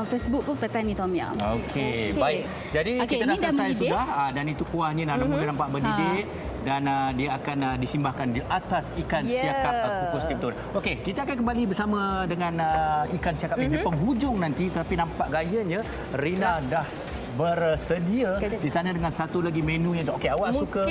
Facebook pun Patani Tom Yum. Okey, baik. Jadi Okey, kita ni dah dah selesai mendidih. sudah dan itu kuahnya mula nampak berdidih dan dia akan disimbahkan di atas ikan siakap kukus betul. Okey, kita akan kembali bersama dengan ikan siakap ini di penghujung nanti, tapi nampak gayanya Rina dah bersedia di sana dengan satu lagi menu yang okey, awak suka.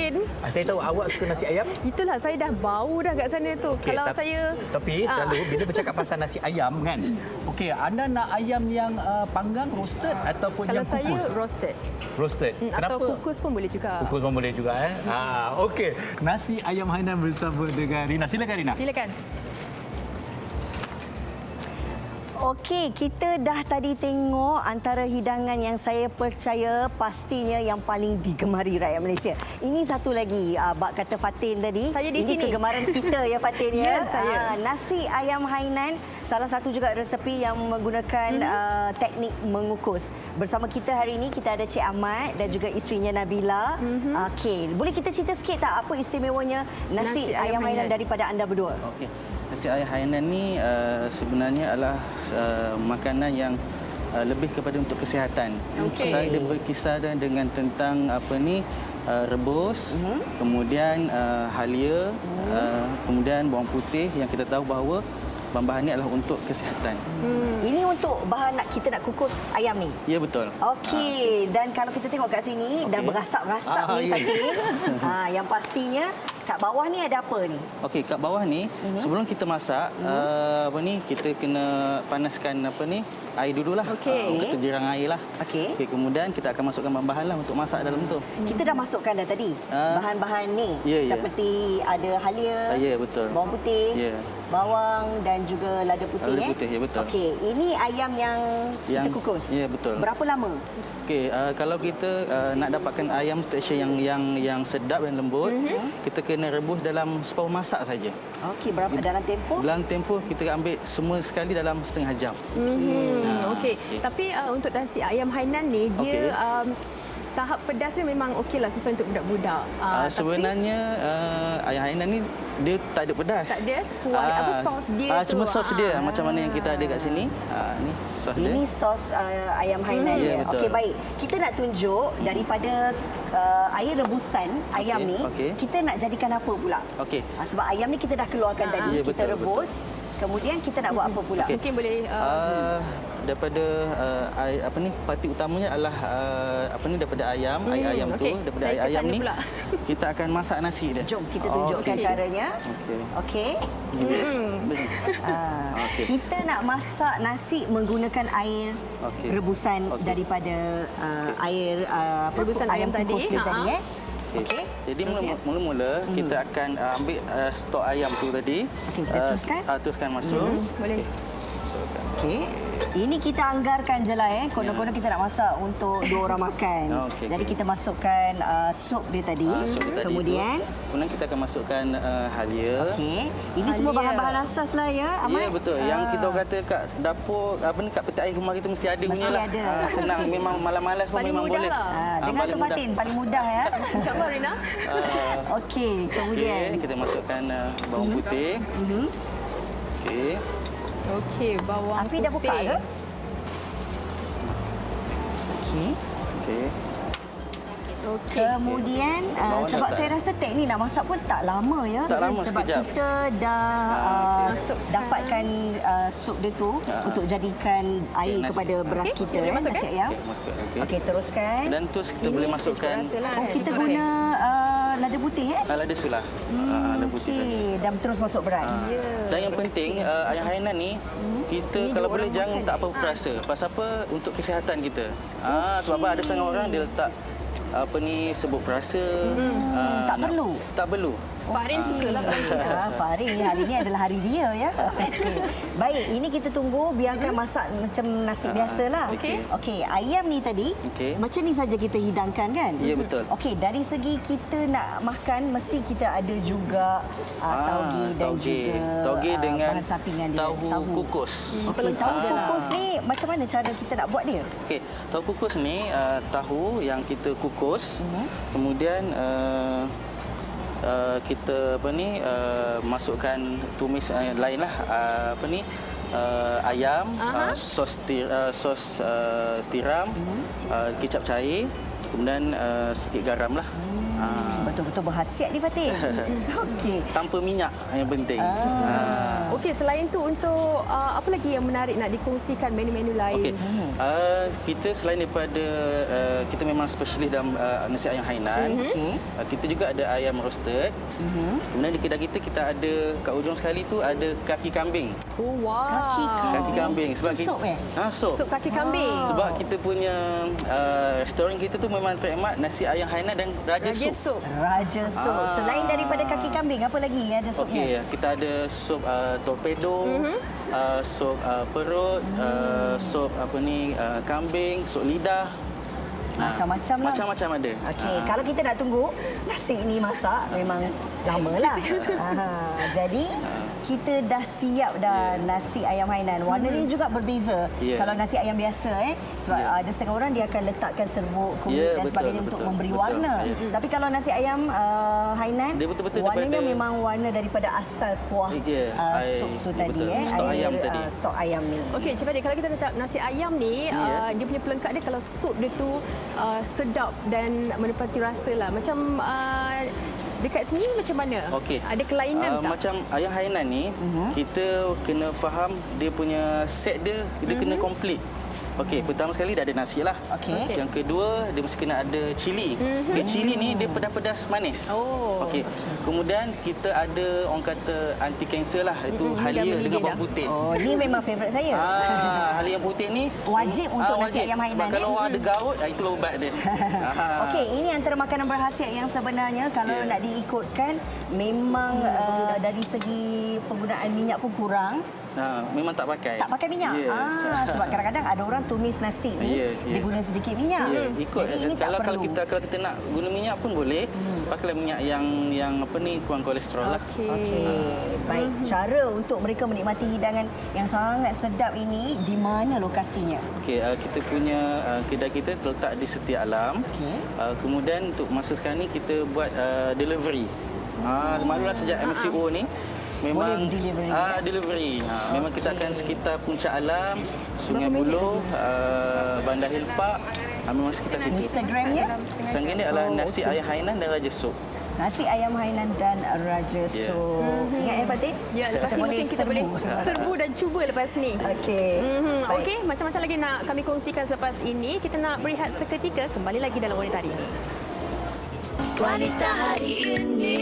Saya tahu awak suka nasi ayam. Itulah, saya dah bau dah kat sana tu. Okey, Kalau saya... Tapi selalu bila bercakap pasal nasi ayam kan. Okey, anda nak ayam yang panggang, roasted ataupun Kalau yang kukus? saya roasted. Roasted. Atau kukus pun boleh juga. Kukus pun boleh juga okey. Nasi ayam Hainan bersama dengan Rina. Silakan Rina. Silakan. Okey, kita dah tadi tengok antara hidangan yang saya percaya pastinya yang paling digemari rakyat Malaysia. Ini satu lagi, bak kata Fatin tadi. Saya di ini sini. kegemaran kita ya Fatin ya. Ya, saya. Nasi ayam Hainan, salah satu juga resepi yang menggunakan teknik mengukus. Bersama kita hari ini kita ada Cik Ahmad dan juga isterinya Nabila. Okey, boleh kita cerita sikit tak apa istimewanya nasi ayam Hainan daripada anda berdua? Okey. Nasi ayam Hainan ni sebenarnya adalah makanan yang lebih kepada untuk kesihatan. Okey. Saya berkisar dengan tentang rebus, kemudian halia, kemudian bawang putih yang kita tahu bahawa bahan-bahan ini adalah untuk kesihatan. Ini untuk bahan kita nak kukus ayam ni? Ya, betul. Okey, dan kalau kita tengok kat sini dah berasap-rasap ni ya. Fatin. Yang pastinya kat bawah ni ada apa ni? Okey, kat bawah ni sebelum kita masak kita kena panaskan air dululah. Okey. Kita jirang air lah. Okey. Okey, kemudian kita akan masukkan bahan-bahan lah untuk masak dalam tu. Kita dah masukkan dah tadi bahan-bahan ni. Ya, ya. Seperti ada halia, Ya, betul. bawang putih, Ya. bawang dan juga lada putih. Lada putih, ya, betul. Okey, ini ayam yang kita kukus. Ya, betul. Berapa lama? Okey, kalau kita nak dapatkan ayam tekstur yang sedap dan lembut, kita kena rebus dalam separuh masak saja. Okey, berapa dalam tempoh? Dalam tempoh kita ambil semua sekali dalam setengah jam. Okey. Tapi untuk nasi ayam Hainan ni, dia tahap pedas dia memang okeylah sesuai untuk budak-budak. Sebenarnya ayam Hainan ni dia tak ada pedas. Tak ada kuah sos dia tu. Cuma sos dia macam mana yang kita ada kat sini. Ni sos dia. Ini sos ayam Hainan Ya, dia. betul. Okey, baik. Kita nak tunjuk daripada air rebusan ayam ni, kita nak jadikan apa pula? Okey. Sebab ayam ni kita dah keluarkan tadi, Ya, kita betul, rebus. Kemudian kita nak buat apa pula? Okey. Mungkin boleh Daripada parti utamanya adalah daripada ayam, air ayam tu, okey. daripada Saya air ke ayam sana ni pula. kita akan masak nasi dia. Jom kita tunjukkan caranya. Okey. Okey. Okey. Kita nak masak nasi menggunakan air rebusan daripada air Rebusan ayam kukus tadi. dia tadi Okey. Jadi mula-mula kita akan ambil stok ayam tu tadi. Okey, kita teruskan. Teruskan masuk. boleh. Okey. Ini kita anggarkan je lah Konon-konon kita nak masak untuk 2 orang makan. Okey, Jadi okey. kita masukkan sup dia tadi. Sup dia tadi Kemudian tu. Kemudian kita akan masukkan halia. okey. Ini semua Halia. bahan-bahan asas lah ya, Ahmad. Ya, betul. Yang kita kata kat dapur kat peti air rumah kita mesti ada Mesti punya lah. ada. Senang, memang malas-malas pun Paling memang mudah boleh. lah. Dengar tu paling mudah. Fatin, paling mudah ya. InsyaAllah Rina. Okey, kemudian Okey, kita masukkan bawang putih. Okey. Okey, bawang api putih. dah buka ke? Okey. Okey. Okey. Kemudian Bawang sebab dah saya rasa teknik nak masak pun tak lama ya. Tak lama, sebab sekejap. kita dah Masukkan. dapatkan sup dia tu untuk jadikan air nasi. kepada beras Okey, kita boleh masukkan? nasi ayam. Okey, masukkan. Okey. Okey, teruskan. Dan terus kita boleh masukkan Rasalah, Kita guna lada putih lada sulah. Lada putih saja. Okey, dan terus masuk beras. Dan yang penting ayam hainan ni kita kalau boleh jangan letak apa-apa perasa. Pasal apa? Untuk kesihatan kita. Sebab apa? Ada setengah orang dia letak sebut perasa. Tak perlu. Tak perlu. Farin sukalah. Fahri, hari ini adalah hari dia ya. Okey. Baik, ini kita tunggu biarkan masak macam nasi biasalah. Okey. Okey, ayam ni tadi macam ni saja kita hidangkan kan? Ya, betul. Okey, dari segi kita nak makan mesti kita ada juga tauge dan juga tauge dengan bahan sampingan dia. tahu kukus. Okey, tahu kukus ni macam mana cara kita nak buat dia? Okey, tahu kukus ni tahu yang kita kukus. Kemudian kita masukkan tumis lainlah ayam, sos tiram, kicap cair, kemudian sikit garam lah. Betul-betul berkhasiat ni Fatin. Okey. Tanpa minyak yang penting. Okey, selain tu untuk apa lagi yang menarik nak dikongsikan menu-menu lain? Okey. Kita selain daripada kita memang spesialis dalam nasi ayam hainan, kita juga ada ayam roasted. Kemudian di kedai kita ada kat ujung sekali tu ada kaki kambing. Oh, wow. Kaki kambing sebab Sup sup. Sup kaki kambing. Sebab kita punya restoran kita tu memang trademark nasi ayam hainan dan raja sup. Raja sup. Selain daripada kaki kambing, apa lagi ada supnya? Okey, kita ada sup torpedo, sup perut, sup kambing, sup lidah. Macam-macam lah. Macam-macam ada. Okey, kalau kita nak tunggu nasi ini masak memang lamalah. Jadi kita dah siap dah nasi ayam hainan. Warnanya juga berbeza. Kalau nasi ayam biasa sebab ada setengah orang dia akan letakkan serbuk kulit dan sebagainya untuk memberi warna. Tapi kalau nasi ayam hainan dia betul-betul warnanya daripada memang warna daripada asal kuah sup tu tadi stok ayam tadi. Stok ayam ni. Okey, Cik Fadil, kalau kita letak nasi ayam ni, dia punya pelengkap dia kalau sup dia tu sedap dan menepati rasa lah. Macam dekat sini macam mana? Okey. Ada kelainan tak? Macam ayam hainan ni, kita kena faham dia punya set dia kena komplit. Okey, pertama sekali dah ada nasi lah. Okey. Yang kedua, dia mesti kena ada cili. Okay, cili ni dia pedas-pedas manis. Oh. Okey. Kemudian kita ada orang kata anti kanser lah. Itu halia dengan bawang putih. Oh, ni memang favourite saya. Halia yang putih ni Wajib untuk nasi ayam hainan Kalau orang ada gaut, itulah ubat dia. Okey, ini antara makanan berkhasiat yang sebenarnya kalau nak diikutkan memang dari segi penggunaan minyak pun kurang. Memang tak pakai. Tak pakai minyak. Sebab kadang-kadang ada orang tumis nasi ni dia guna sedikit minyak. Ikut. Jadi ini tak kalau perlu. kita nak guna minyak pun boleh. Pakailah minyak yang kurang kolesterol lah. Okey. Baik, cara untuk mereka menikmati hidangan yang sangat sedap ini di mana lokasinya? Okey, kita punya kedai kita terletak di Setia Alam. Kemudian untuk masa sekarang ni kita buat delivery. Maklumlah sejak MCO ni memang delivery. Memang kita akan sekitar Puncak Alam, Sungai Buloh, Bandar Hill Park. Memang sekitar situ. Instagramnya? Instagram dia adalah nasi ayam hainan dan raja sup. Nasi ayam hainan dan raja sup. Ingat Fatin? Ya, lepas ni mungkin kita boleh serbu dan cuba lepas ni. Okey. Okey, macam-macam lagi nak kami kongsikan selepas ini. Kita nak berehat seketika, kembali lagi dalam Wanita Hari Ini. Wanita Hari Ini.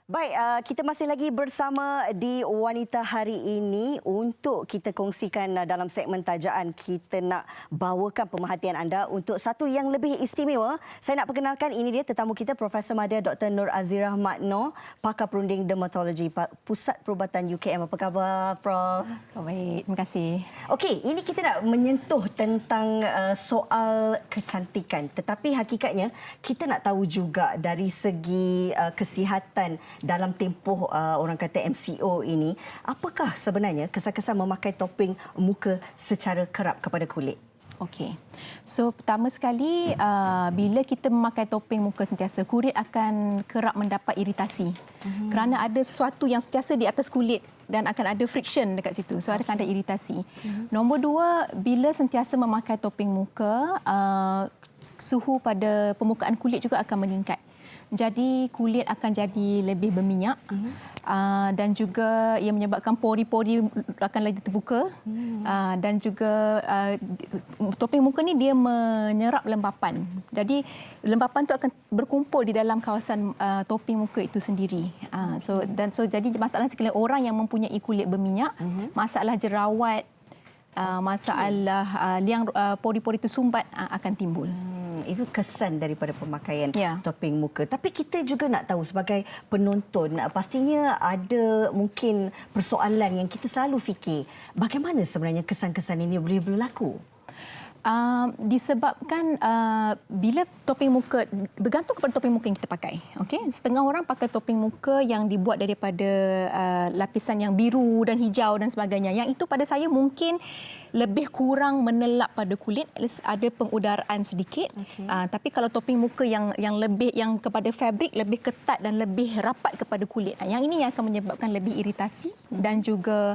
Baik, kita masih lagi bersama di Wanita Hari Ini untuk kita kongsikan dalam segmen tajaan. Kita nak bawakan pemerhatian anda untuk satu yang lebih istimewa. Saya nak perkenalkan, ini dia tetamu kita, Profesor Madya Dr. Nur Azirah Makno, pakar perunding dermatologi Pusat Perubatan UKM. Apa khabar, Prof? Baik, terima kasih. Okey, ini kita nak menyentuh tentang soal kecantikan. Tetapi hakikatnya kita nak tahu juga dari segi kesihatan dalam tempoh orang kata MCO ini, apakah sebenarnya kesan-kesan memakai topeng muka secara kerap kepada kulit? Okey. So pertama sekali bila kita memakai topeng muka sentiasa, kulit akan kerap mendapat iritasi. Kerana ada sesuatu yang sentiasa di atas kulit dan akan ada friction dekat situ. So akan ada iritasi. Nombor dua, bila sentiasa memakai topeng muka, suhu pada permukaan kulit juga akan meningkat. Jadi kulit akan jadi lebih berminyak. dan juga ia menyebabkan pori-pori akan lagi terbuka dan juga topeng muka ni dia menyerap lembapan. Jadi lembapan tu akan berkumpul di dalam kawasan topeng muka itu sendiri. Jadi masalah sekali orang yang mempunyai kulit berminyak, masalah jerawat, masalah liang pori-pori tersumbat akan timbul. Itu kesan daripada pemakaian Ya. topeng muka. Tapi kita juga nak tahu sebagai penonton, pastinya ada mungkin persoalan yang kita selalu fikir, bagaimana sebenarnya kesan-kesan ini boleh berlaku? Disebabkan bila topeng muka, bergantung kepada topeng muka yang kita pakai. Okey, setengah orang pakai topeng muka yang dibuat daripada lapisan yang biru dan hijau dan sebagainya. Yang itu pada saya mungkin lebih kurang menelap pada kulit, ada pengudaraan sedikit. Tapi kalau topeng muka yang lebih yang kepada fabrik, lebih ketat dan lebih rapat kepada kulit, yang ini yang akan menyebabkan lebih iritasi dan juga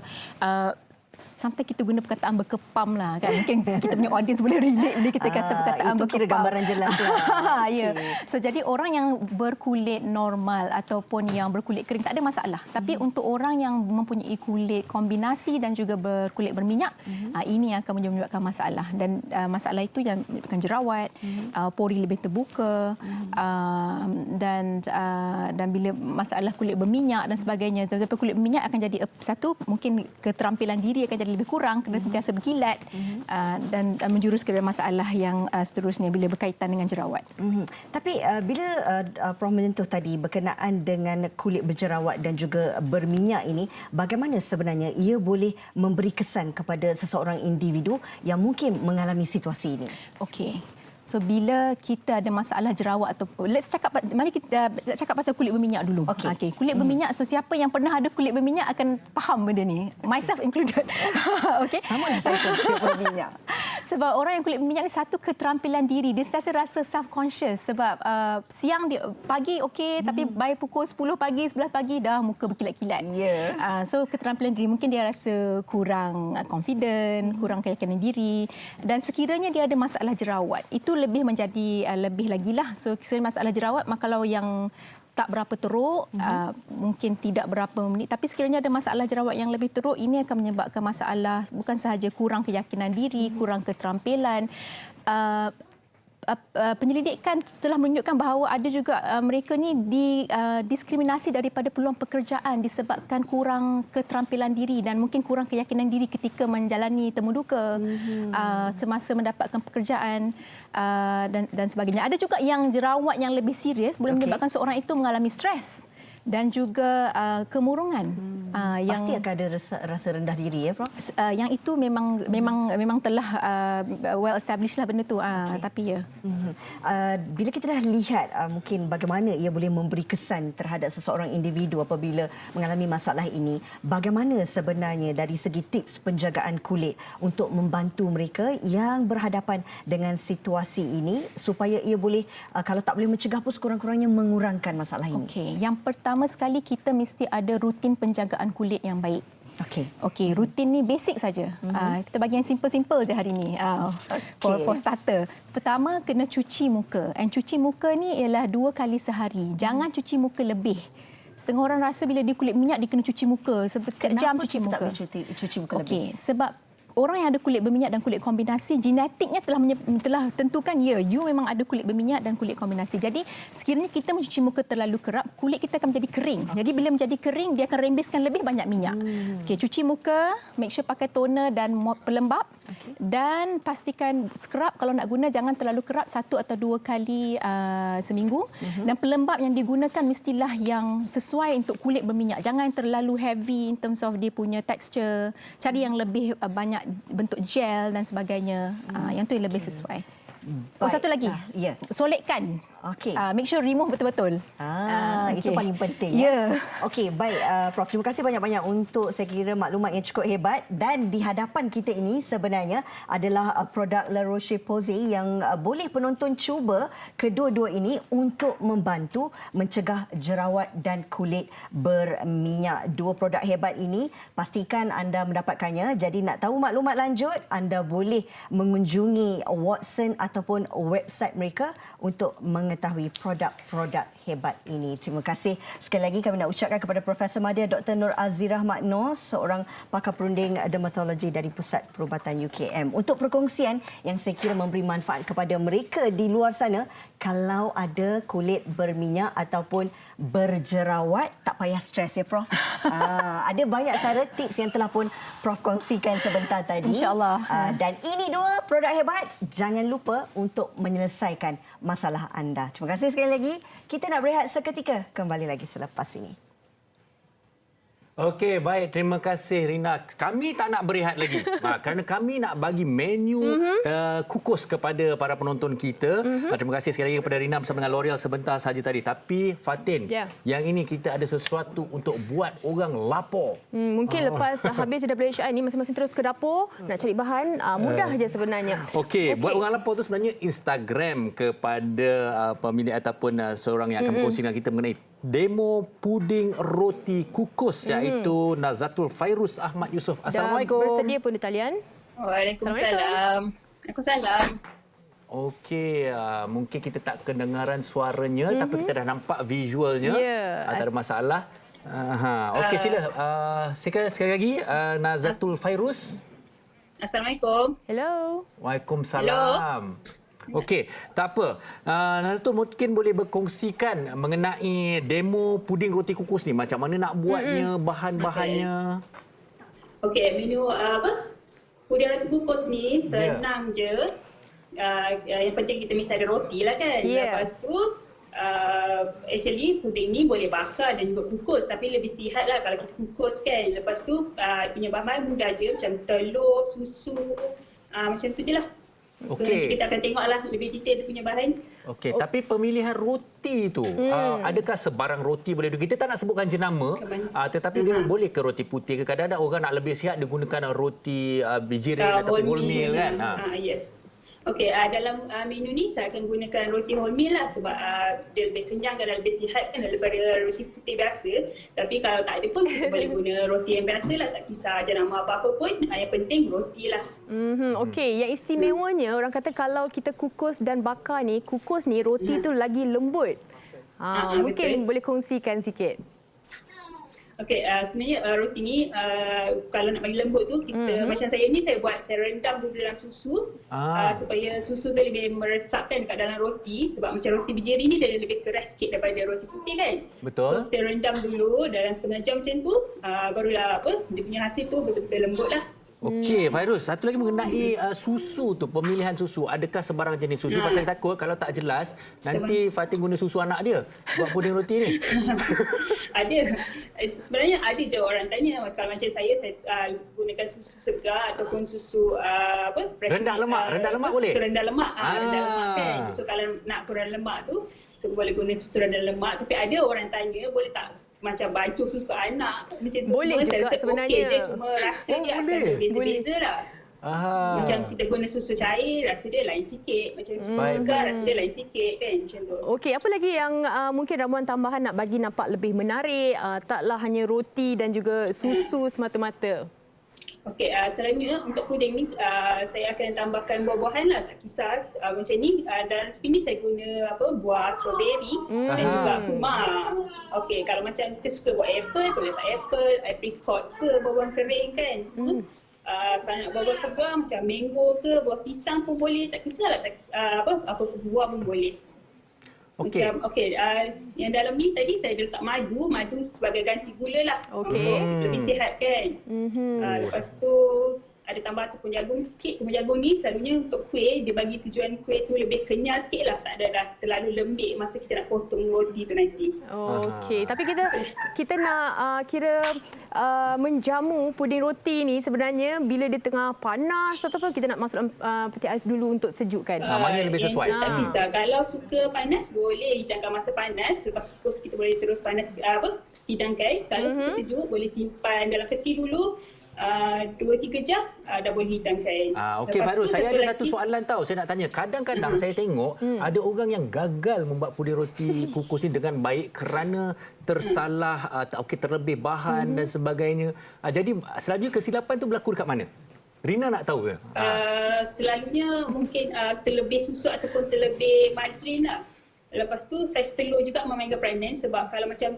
sometimes kita guna perkataan berkepam lah kan. Mungkin kita punya audience boleh relate bila kita kata perkataan itu berkepam. kira gambaran jelas lah. Ya. So jadi orang yang berkulit normal ataupun yang berkulit kering tak ada masalah. Tapi untuk orang yang mempunyai kulit kombinasi dan juga berkulit berminyak, ini yang akan menyebabkan masalah. Dan masalah itu yang menyebabkan jerawat, pori lebih terbuka, dan bila masalah kulit berminyak dan sebagainya. Sebab kulit berminyak akan jadi satu, mungkin keterampilan diri akan jadi lebih kurang kerana sentiasa berkilat, dan menjurus kepada masalah yang seterusnya bila berkaitan dengan jerawat. Tapi bila Prof menyentuh tadi berkenaan dengan kulit berjerawat dan juga berminyak ini, bagaimana sebenarnya ia boleh memberi kesan kepada seseorang individu yang mungkin mengalami situasi ini? Okey. So bila kita ada masalah jerawat atau mari kita cakap pasal kulit berminyak dulu. Okey, kulit berminyak, so siapa yang pernah ada kulit berminyak akan faham benda ni. Myself included. Okey. Sama dengan saya kulit berminyak. Sebab orang yang kulit berminyak ni satu keterampilan diri, dia sentiasa rasa self conscious sebab siang dia pagi okey, tapi by pukul 10 pagi, 11 pagi dah muka berkilat-kilat. So keterampilan diri, mungkin dia rasa kurang confident, kurang keyakinan diri, dan sekiranya dia ada masalah jerawat, itu lebih menjadi lebih lagi lah. So sekiranya masalah jerawat, maka kalau yang tak berapa teruk, mungkin tidak berapa menit, tapi sekiranya ada masalah jerawat yang lebih teruk, ini akan menyebabkan masalah bukan sahaja kurang keyakinan diri, kurang keterampilan. Penyelidikan telah menunjukkan bahawa ada juga mereka ni diskriminasi daripada peluang pekerjaan disebabkan kurang keterampilan diri dan mungkin kurang keyakinan diri ketika menjalani temu duka, semasa mendapatkan pekerjaan, dan sebagainya. Ada juga yang jerawat yang lebih serius boleh menyebabkan seorang itu mengalami stres dan juga kemurungan. Pasti akan ada rasa rendah diri, ya, Prof? Yang itu memang telah well established lah benda tu. Tapi ya. Bila kita dah lihat mungkin bagaimana ia boleh memberi kesan terhadap seseorang individu apabila mengalami masalah ini, bagaimana sebenarnya dari segi tips penjagaan kulit untuk membantu mereka yang berhadapan dengan situasi ini supaya ia boleh, kalau tak boleh mencegah pun sekurang-kurangnya mengurangkan masalah ini? Okey, yang pertama sekali kita mesti ada rutin penjagaan kulit yang baik. Okey, rutin ni basic saja. Kita bagi yang simple-simple je hari ni. For starter. Pertama, kena cuci muka. And cuci muka ni ialah 2 kali sehari. Jangan cuci muka lebih. Setengah orang rasa bila dia kulit minyak dia kena cuci muka. Setiap jam cuci muka. Kenapa kita tak boleh cuci muka lebih? Okey, sebab orang yang ada kulit berminyak dan kulit kombinasi, genetiknya telah tentukan, you memang ada kulit berminyak dan kulit kombinasi. Jadi sekiranya kita mencuci muka terlalu kerap, kulit kita akan menjadi kering. Jadi bila menjadi kering, dia akan rembeskan lebih banyak minyak. Okey, cuci muka, make sure pakai toner dan pelembap. Dan pastikan scrub kalau nak guna jangan terlalu kerap, 1 atau 2 kali seminggu. Dan pelembap yang digunakan mestilah yang sesuai untuk kulit berminyak. Jangan terlalu heavy in terms of dia punya texture. Cari yang lebih banyak bentuk gel dan sebagainya. Yang tu yang lebih sesuai. Satu lagi. Solekkan. Make sure remove betul-betul. Itu paling penting. Okey, baik Prof. Terima kasih banyak-banyak untuk saya kira maklumat yang cukup hebat, dan di hadapan kita ini sebenarnya adalah produk La Roche-Posay yang boleh penonton cuba kedua-dua ini untuk membantu mencegah jerawat dan kulit berminyak. 2 produk hebat ini pastikan anda mendapatkannya. Jadi nak tahu maklumat lanjut, anda boleh mengunjungi Watson ataupun website mereka untuk mengetahui mengetahui produk-produk hebat ini. Terima kasih sekali lagi kami nak ucapkan kepada Profesor Madya Dr. Nur Azirah Makno, seorang pakar perunding dermatologi dari Pusat Perubatan UKM, untuk perkongsian yang saya kira memberi manfaat kepada mereka di luar sana. Kalau ada kulit berminyak ataupun berjerawat, tak payah stres ya Prof. Ada banyak cara tips yang telah pun Prof kongsikan sebentar tadi. InsyaAllah. Dan ini 2 produk hebat. Jangan lupa untuk menyelesaikan masalah anda. Terima kasih sekali lagi. Kita nak berehat seketika. Kembali lagi selepas ini. Okey, baik. Terima kasih Rina. Kami tak nak berehat lagi. Kerana kami nak bagi menu kukus kepada para penonton kita. Terima kasih sekali lagi kepada Rina bersama dengan L'Oreal sebentar saja tadi. Tapi Fatin, yang ini kita ada sesuatu untuk buat orang lapar. Mungkin lepas habis WHI ni masing-masing terus ke dapur nak cari bahan, mudah saja sebenarnya. Okey, buat orang lapar tu sebenarnya Instagram kepada pemilik ataupun seorang yang akan berkongsi dengan kita mengenai demo puding roti kukus, iaitu Nazatul Fairuz Ahmad Yusof. Assalamualaikum. Bersedia pun di talian. Waalaikumsalam. Waalaikumsalam. Okey, mungkin kita tak kedengaran suaranya, tapi kita dah nampak visualnya. Tak ada masalah. Okey, sila. Sekali lagi, Nazatul Fairuz. Assalamualaikum. Hello. Waalaikumsalam. Okey, tak apa. Nazatul mungkin boleh berkongsikan mengenai demo puding roti kukus ni. Macam mana nak buatnya, bahan-bahannya. Okey, menu puding roti kukus ni senang je. Yang penting kita mesti ada roti lah kan. Lepas tu, actually puding ni boleh bakar dan juga kukus. Tapi lebih sihat lah kalau kita kukus kan. Lepas tu, punya bahan mudah je. Macam telur, susu, macam tu je lah. Okey. Kita akan tengoklah lebih detail dia punya bahan. Okey, tapi pemilihan roti tu, adakah sebarang roti boleh? Kita tak nak sebutkan jenama, tetapi dia boleh ke roti putih ke? Kadang-kadang orang nak lebih sihat dia gunakan roti bijirin ataupun wholemeal kan? Ya. Okey, dalam menu ni saya akan gunakan roti wholemeal lah sebab dia lebih kenyang dan lebih sihat kan daripada roti putih biasa. Tapi kalau tak ada pun kita boleh guna roti yang biasa lah, tak kisah jenama apa-apa pun. Yang penting roti lah. Okey, yang istimewanya orang kata kalau kita kukus dan bakar ni, kukus ni roti tu lagi lembut. Mungkin boleh kongsikan sikit. Okey, sebenarnya roti ni kalau nak bagi lembut tu kita macam saya ni saya rendam dulu dalam susu supaya susu tu lebih meresapkan dekat dalam roti sebab macam roti bijirin ni dia lebih keras sikit daripada roti putih kan. Betul. So kita rendam dulu dalam setengah jam macam tu barulah dia punya hasil tu betul-betul lembut lah. Okey, Fairuz, satu lagi mengenai susu tu, pemilihan susu. Adakah sebarang jenis susu? Pasal saya takut kalau tak jelas, nanti Fatin guna susu anak dia buat puding roti ni. Ada. Sebenarnya ada je orang tanya. Kalau macam saya gunakan susu segar ataupun susu fresh. Rendah lemak boleh? Susu rendah lemak. Rendah lemak kan. So kalau nak kurang lemak tu, so boleh guna susu rendah lemak. Tapi ada orang tanya, boleh tak macam baju susu anak macam tu boleh semua juga sebenarnya. Okey je, cuma rasa dia akan berbeza-beza lah. Macam kita guna susu cair, rasa dia lain sikit. Macam susu segar, rasa dia lain sikit kan macam tu. Okey, apa lagi yang mungkin ramuan tambahan nak bagi nampak lebih menarik, taklah hanya roti dan juga susu semata-mata? Okey, selalunya untuk puding ni saya akan tambahkan buah-buahan lah, tak kisah. Macam ni dalam resipi ni saya guna buah strawberry dan juga kurma. Okey, kalau macam kita suka buat apple, boleh tak apple, apricot ke, buah-buahan kering kan semua. Kalau nak buah-buah segar macam mango ke, buah pisang pun boleh, tak kisahlah apa buah pun boleh. Okey. Macam yang dalam ni tadi saya letak madu sebagai ganti gula lah. Okey. Lebih sihat kan. Lepas tu ada tambah tepung jagung sikit. Tepung jagung ni selalunya untuk kuih, dia bagi tujuan kuih tu lebih kenyal sikit lah. Tak ada dah terlalu lembik masa kita nak potong roti tu nanti. Okey, tapi kita nak menjamu puding roti ni sebenarnya bila dia tengah panas ataupun kita nak masuk peti ais dulu untuk sejukkan? Mana yang lebih sesuai? Tak kisah. Kalau suka panas boleh hidangkan masa panas. Lepas kukus kita boleh terus panas hidangkan. Kalau suka sejuk boleh simpan dalam peti dulu. 2-3 jam dah boleh hidangkan. Okey Fairuz, saya ada satu soalan tahu saya nak tanya. Kadang-kadang saya tengok ada orang yang gagal membuat puding roti kukus ni dengan baik kerana tersalah terlebih bahan dan sebagainya. Jadi selalunya kesilapan tu berlaku dekat mana? Rina nak tahu ke? Selalunya mungkin terlebih susu ataupun terlebih margarin lah. Lepas tu saiz telur juga memainkan peranan sebab kalau macam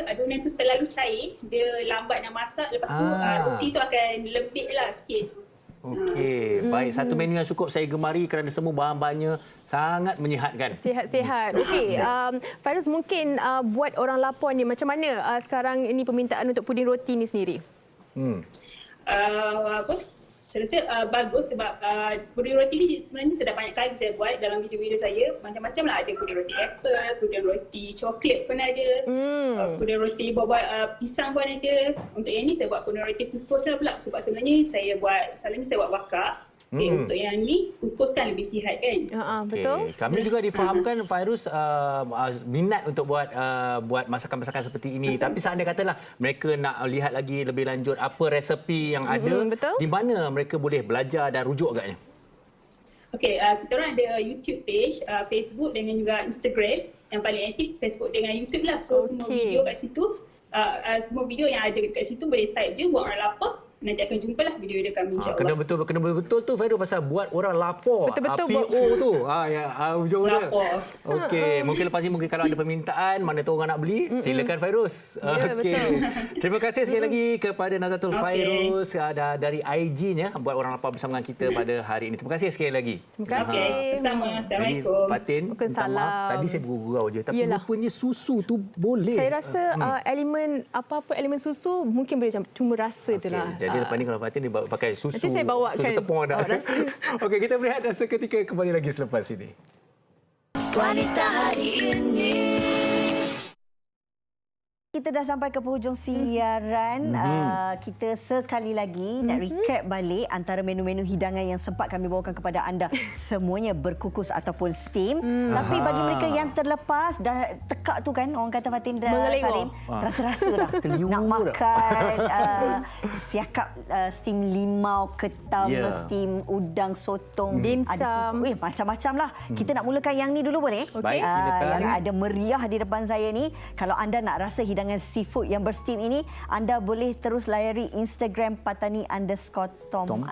adunan tu terlalu cair, dia lambat nak masak. Lepas tu roti tu akan lembik lah sikit. Okey, baik. Satu menu yang cukup saya gemari kerana semua bahan-bahannya sangat menyihatkan. Sihat-sihat. Okey, Fairuz mungkin buat orang lapar ni macam mana sekarang ini permintaan untuk puding roti ni sendiri? Saya rasa bagus sebab puding roti ni sebenarnya sudah banyak kali saya buat dalam video-video saya. Macam-macam lah, ada puding roti apple, puding roti coklat pun ada, puding roti buah pisang pun ada. Untuk yang ni saya buat puding roti kukus lah pula sebab sebenarnya saya buat bakar. Untuk yang ni kukus kan lebih sihat kan. Betul. Kami juga difahamkan Fairuz minat untuk buat masakan-masakan seperti ini. Tapi seandainya katalah mereka nak lihat lagi lebih lanjut apa resepi yang ada, di mana mereka boleh belajar dan rujuk agaknya? Okey, kita orang ada YouTube page, Facebook dengan juga Instagram. Yang paling aktif Facebook dengan YouTube lah. So semua video kat situ, semua video yang ada kat situ boleh type je buat orang lapar. Nanti akan jumpalah video-video kami, insyaAllah. Kena betul tu Fairuz pasal buat orang lapar. Betul-betul. PO tu. Ujung dia. Lapar. Okey, mungkin lepas ni kalau ada permintaan, mana tu orang nak beli, silakan Fairuz. Betul. Terima kasih sekali lagi kepada Nazatul Fairuz dari IG-nya buat orang lapar bersama dengan kita pada hari ini. Terima kasih sekali lagi. Terima kasih. Sama. Assalamualaikum. Jadi, Fatin, minta maaf. Tadi saya bergurau je. Tapi rupanya susu tu boleh. Saya rasa elemen elemen susu mungkin boleh cuma rasa tu lah. Jadi lepas ni kalau Fatin dia pakai susu. Nanti saya bawakan. Susu tepung ada. Okey, kita berehat seketika, kembali lagi selepas ini. Wanita hari ini. Kita dah sampai ke penghujung siaran. Kita sekali lagi nak recap balik antara menu-menu hidangan yang sempat kami bawakan kepada anda. Semuanya berkukus ataupun steam. Tapi bagi mereka yang terlepas, dah tekak tu kan, orang kata Fatin dan Farin, terasa-rasa dah nak makan siakap steam limau, ketam, steam udang, sotong, dimsum. Macam-macam lah. Kita nak mulakan yang ni dulu boleh? Baik, silakan. Yang ada meriah di depan saya ni. Kalau anda nak rasa hidangan seafood yang bersteam ini, anda boleh terus layari Instagram patani_tom_yum.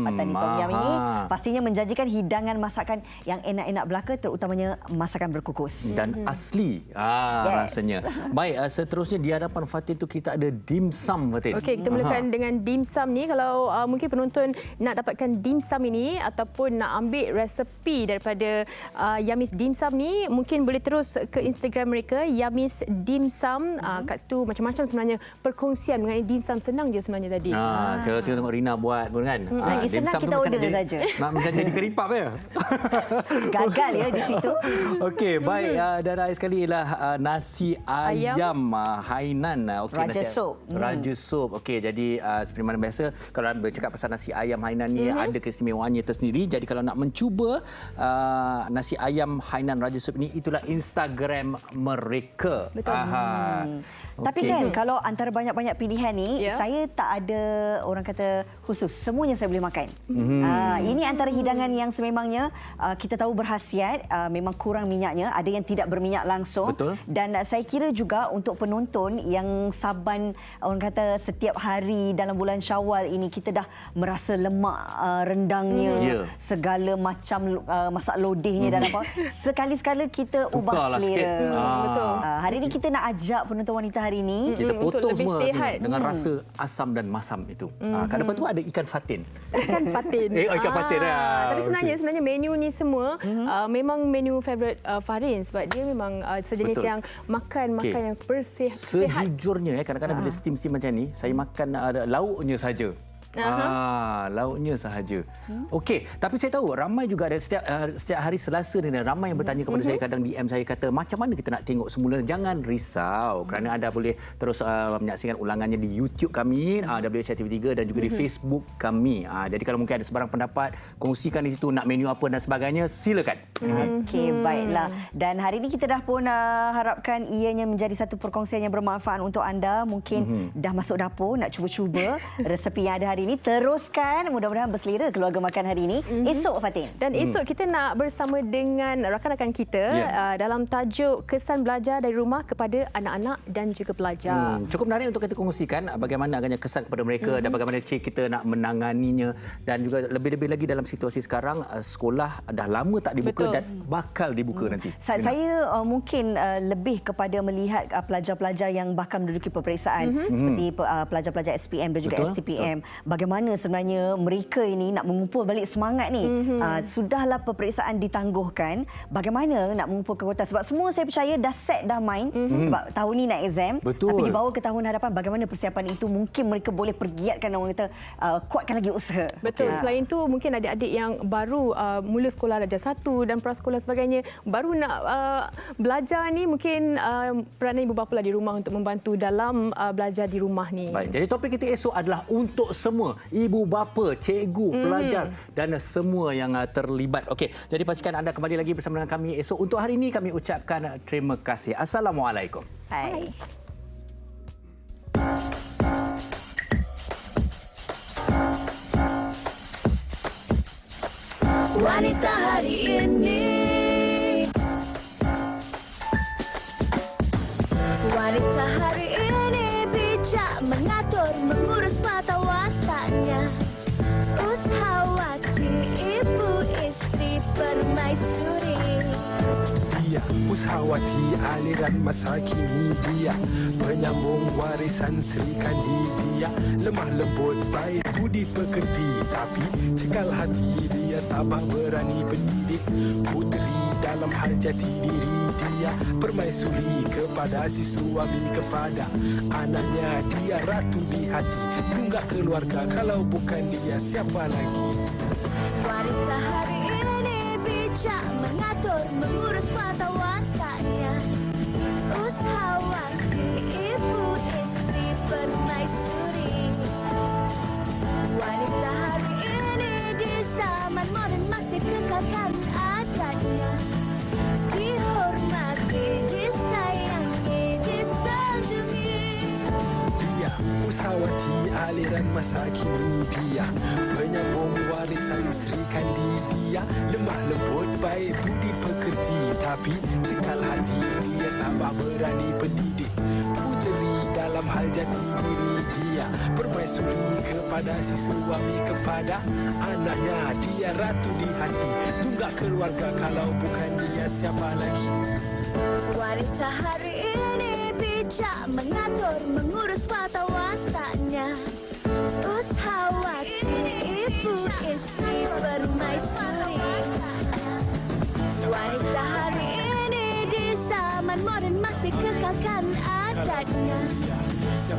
Patani Tom Yum ini pastinya menjanjikan hidangan masakan yang enak-enak belaka, terutamanya masakan berkukus. Dan asli rasanya. Baik, seterusnya di hadapan Fatin tu kita ada dimsum, Fatin. Okey, kita mulakan dengan dimsum ni. Kalau mungkin penonton nak dapatkan dimsum ini ataupun nak ambil resepi daripada Yamis Dimsum ni, mungkin boleh terus ke Instagram mereka, Yamis Dimsum. Kat situ macam-macam sebenarnya perkongsian mengenai dimsum. Senang je sebenarnya tadi. Kalau tengok Rina buat pun kan. Lagi senang kita order saja. Macam jadi keripap ya. Gagal ya di situ. Okey, baik. Dan akhir sekali ialah nasi ayam Hainan. Okey, Raja Sup. Raja Sup. Okey, jadi seperti mana biasa kalau bercakap pasal nasi ayam Hainan ni ada keistimewaannya tersendiri. Jadi kalau nak mencuba nasi ayam Hainan Raja Sup ni, itulah Instagram mereka. Betul. Tapi kan kalau antara banyak-banyak pilihan ni, saya tak ada orang kata khusus. Semuanya saya boleh makan. Ini antara hidangan yang sememangnya kita tahu berkhasiat, memang kurang minyaknya, ada yang tidak berminyak langsung. Betul. Dan saya kira juga untuk penonton yang saban orang kata setiap hari dalam bulan Syawal ini kita dah merasa lemak rendangnya, segala macam masak lodehnya dan apa. Sekali-sekala kita ubah selera. Betul. Hari ini kita nak ajak penonton wanita hari ini kita potong semua sihat. dengan rasa asam dan masam itu. Kat depan tu ada ikan Fatin. Ikan patin. Ikan patin Tapi sebenarnya menu ni semua memang menu favourite Farin sebab dia memang sejenis yang makan yang bersih. Sejujurnya kadang-kadang bila steam macam ni, saya makan lauknya saja. Lauknya sahaja. Okey, tapi saya tahu ramai juga ada setiap hari Selasa ni ramai yang bertanya kepada saya, kadang DM saya kata macam mana kita nak tengok semula. Jangan risau kerana anda boleh terus menyaksikan ulangannya di YouTube kami WHR TV3 dan juga di Facebook kami. Jadi kalau mungkin ada sebarang pendapat, kongsikan di situ, nak menu apa dan sebagainya, silakan. Okey, baiklah. Dan hari ini kita dah pun harapkan ianya menjadi satu perkongsian yang bermanfaat untuk anda. Mungkin dah masuk dapur nak cuba-cuba resepi yang ada hari hari ini. Teruskan, mudah-mudahan berselera keluarga makan hari ini. Esok, Fatin. Dan esok kita nak bersama dengan rakan-rakan kita dalam tajuk kesan belajar dari rumah kepada anak-anak dan juga pelajar. Cukup menarik untuk kita kongsikan bagaimana agaknya kesan kepada mereka dan bagaimana kita nak menanganinya, dan juga lebih-lebih lagi dalam situasi sekarang sekolah dah lama tak dibuka. Betul. Dan bakal dibuka nanti. Saya mungkin lebih kepada melihat pelajar-pelajar yang bakal menduduki peperiksaan seperti pelajar-pelajar SPM dan juga STPM. Bagaimana sebenarnya mereka ini nak mengumpul balik semangat ni. Sudahlah peperiksaan ditangguhkan, bagaimana nak mengumpul kekuatan, sebab semua saya percaya dah set, dah main sebab tahun ni nak exam. Betul. Tapi dibawa ke tahun hadapan, bagaimana persiapan itu mungkin mereka boleh pergiatkan, orang kata kuatkan lagi usaha. Betul. Selain itu mungkin adik-adik yang baru mula sekolah darjah 1 dan prasekolah sebagainya, baru nak belajar ni, mungkin peranan ibu bapa lah di rumah untuk membantu dalam belajar di rumah ni. Baik, jadi topik kita esok adalah untuk semua, ibu bapa, cikgu, pelajar dan semua yang terlibat. Okey, jadi pastikan anda kembali lagi bersama dengan kami esok. Untuk hari ini kami ucapkan terima kasih. Assalamualaikum. Hai. Wanita hari ini. Wanita hari ini bijak mengatur, mengurus mata wataknya. Ushawati, ibu istri permaisuri. Dia Ushawati, aliran masa kini dia, penyambung warisan Sri Kandi dia. Lemah lembut, baik budi pekerti, tapi cekal hati dia, tabah berani pendidik. Puteri dalam hal jati diri dia, permaisuri kepada si suami, kepada anaknya dia ratu di hati. Tunggak keluarga, kalau bukan dia siapa lagi? Wanita hari ini bijak mengatur, mengurus mata wataknya. Ushawati, ibu istri permaisuri. Wanita hari ini di zaman modern masih kekalkan adatnya. Dihormati, disayangi, disanjungi. Dia Ushawati, aliran masa kini dia, penyambung warisan Sri Kandi dia. Lemah lembut, baik budi pekerti, tapi cekal hati dia, tabah berani pendidik. Puteri dalam hal jati diri dia, permaisuri kepada si suami, kepada anaknya dia ratu di hati. Tunggak keluarga, kalau bukan dia siapa lagi? Wanita hari ini bijak mengatur, mengurus mata wataknya. Ushawati, ibu istri permaisuri. Wanita hari ini di zaman modern masih kekalkan adatnya.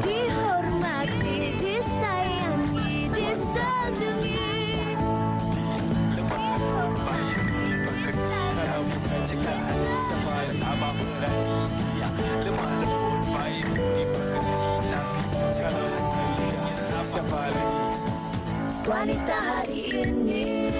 Dihormati, disayangi, disanjungi. Wanita hari ini.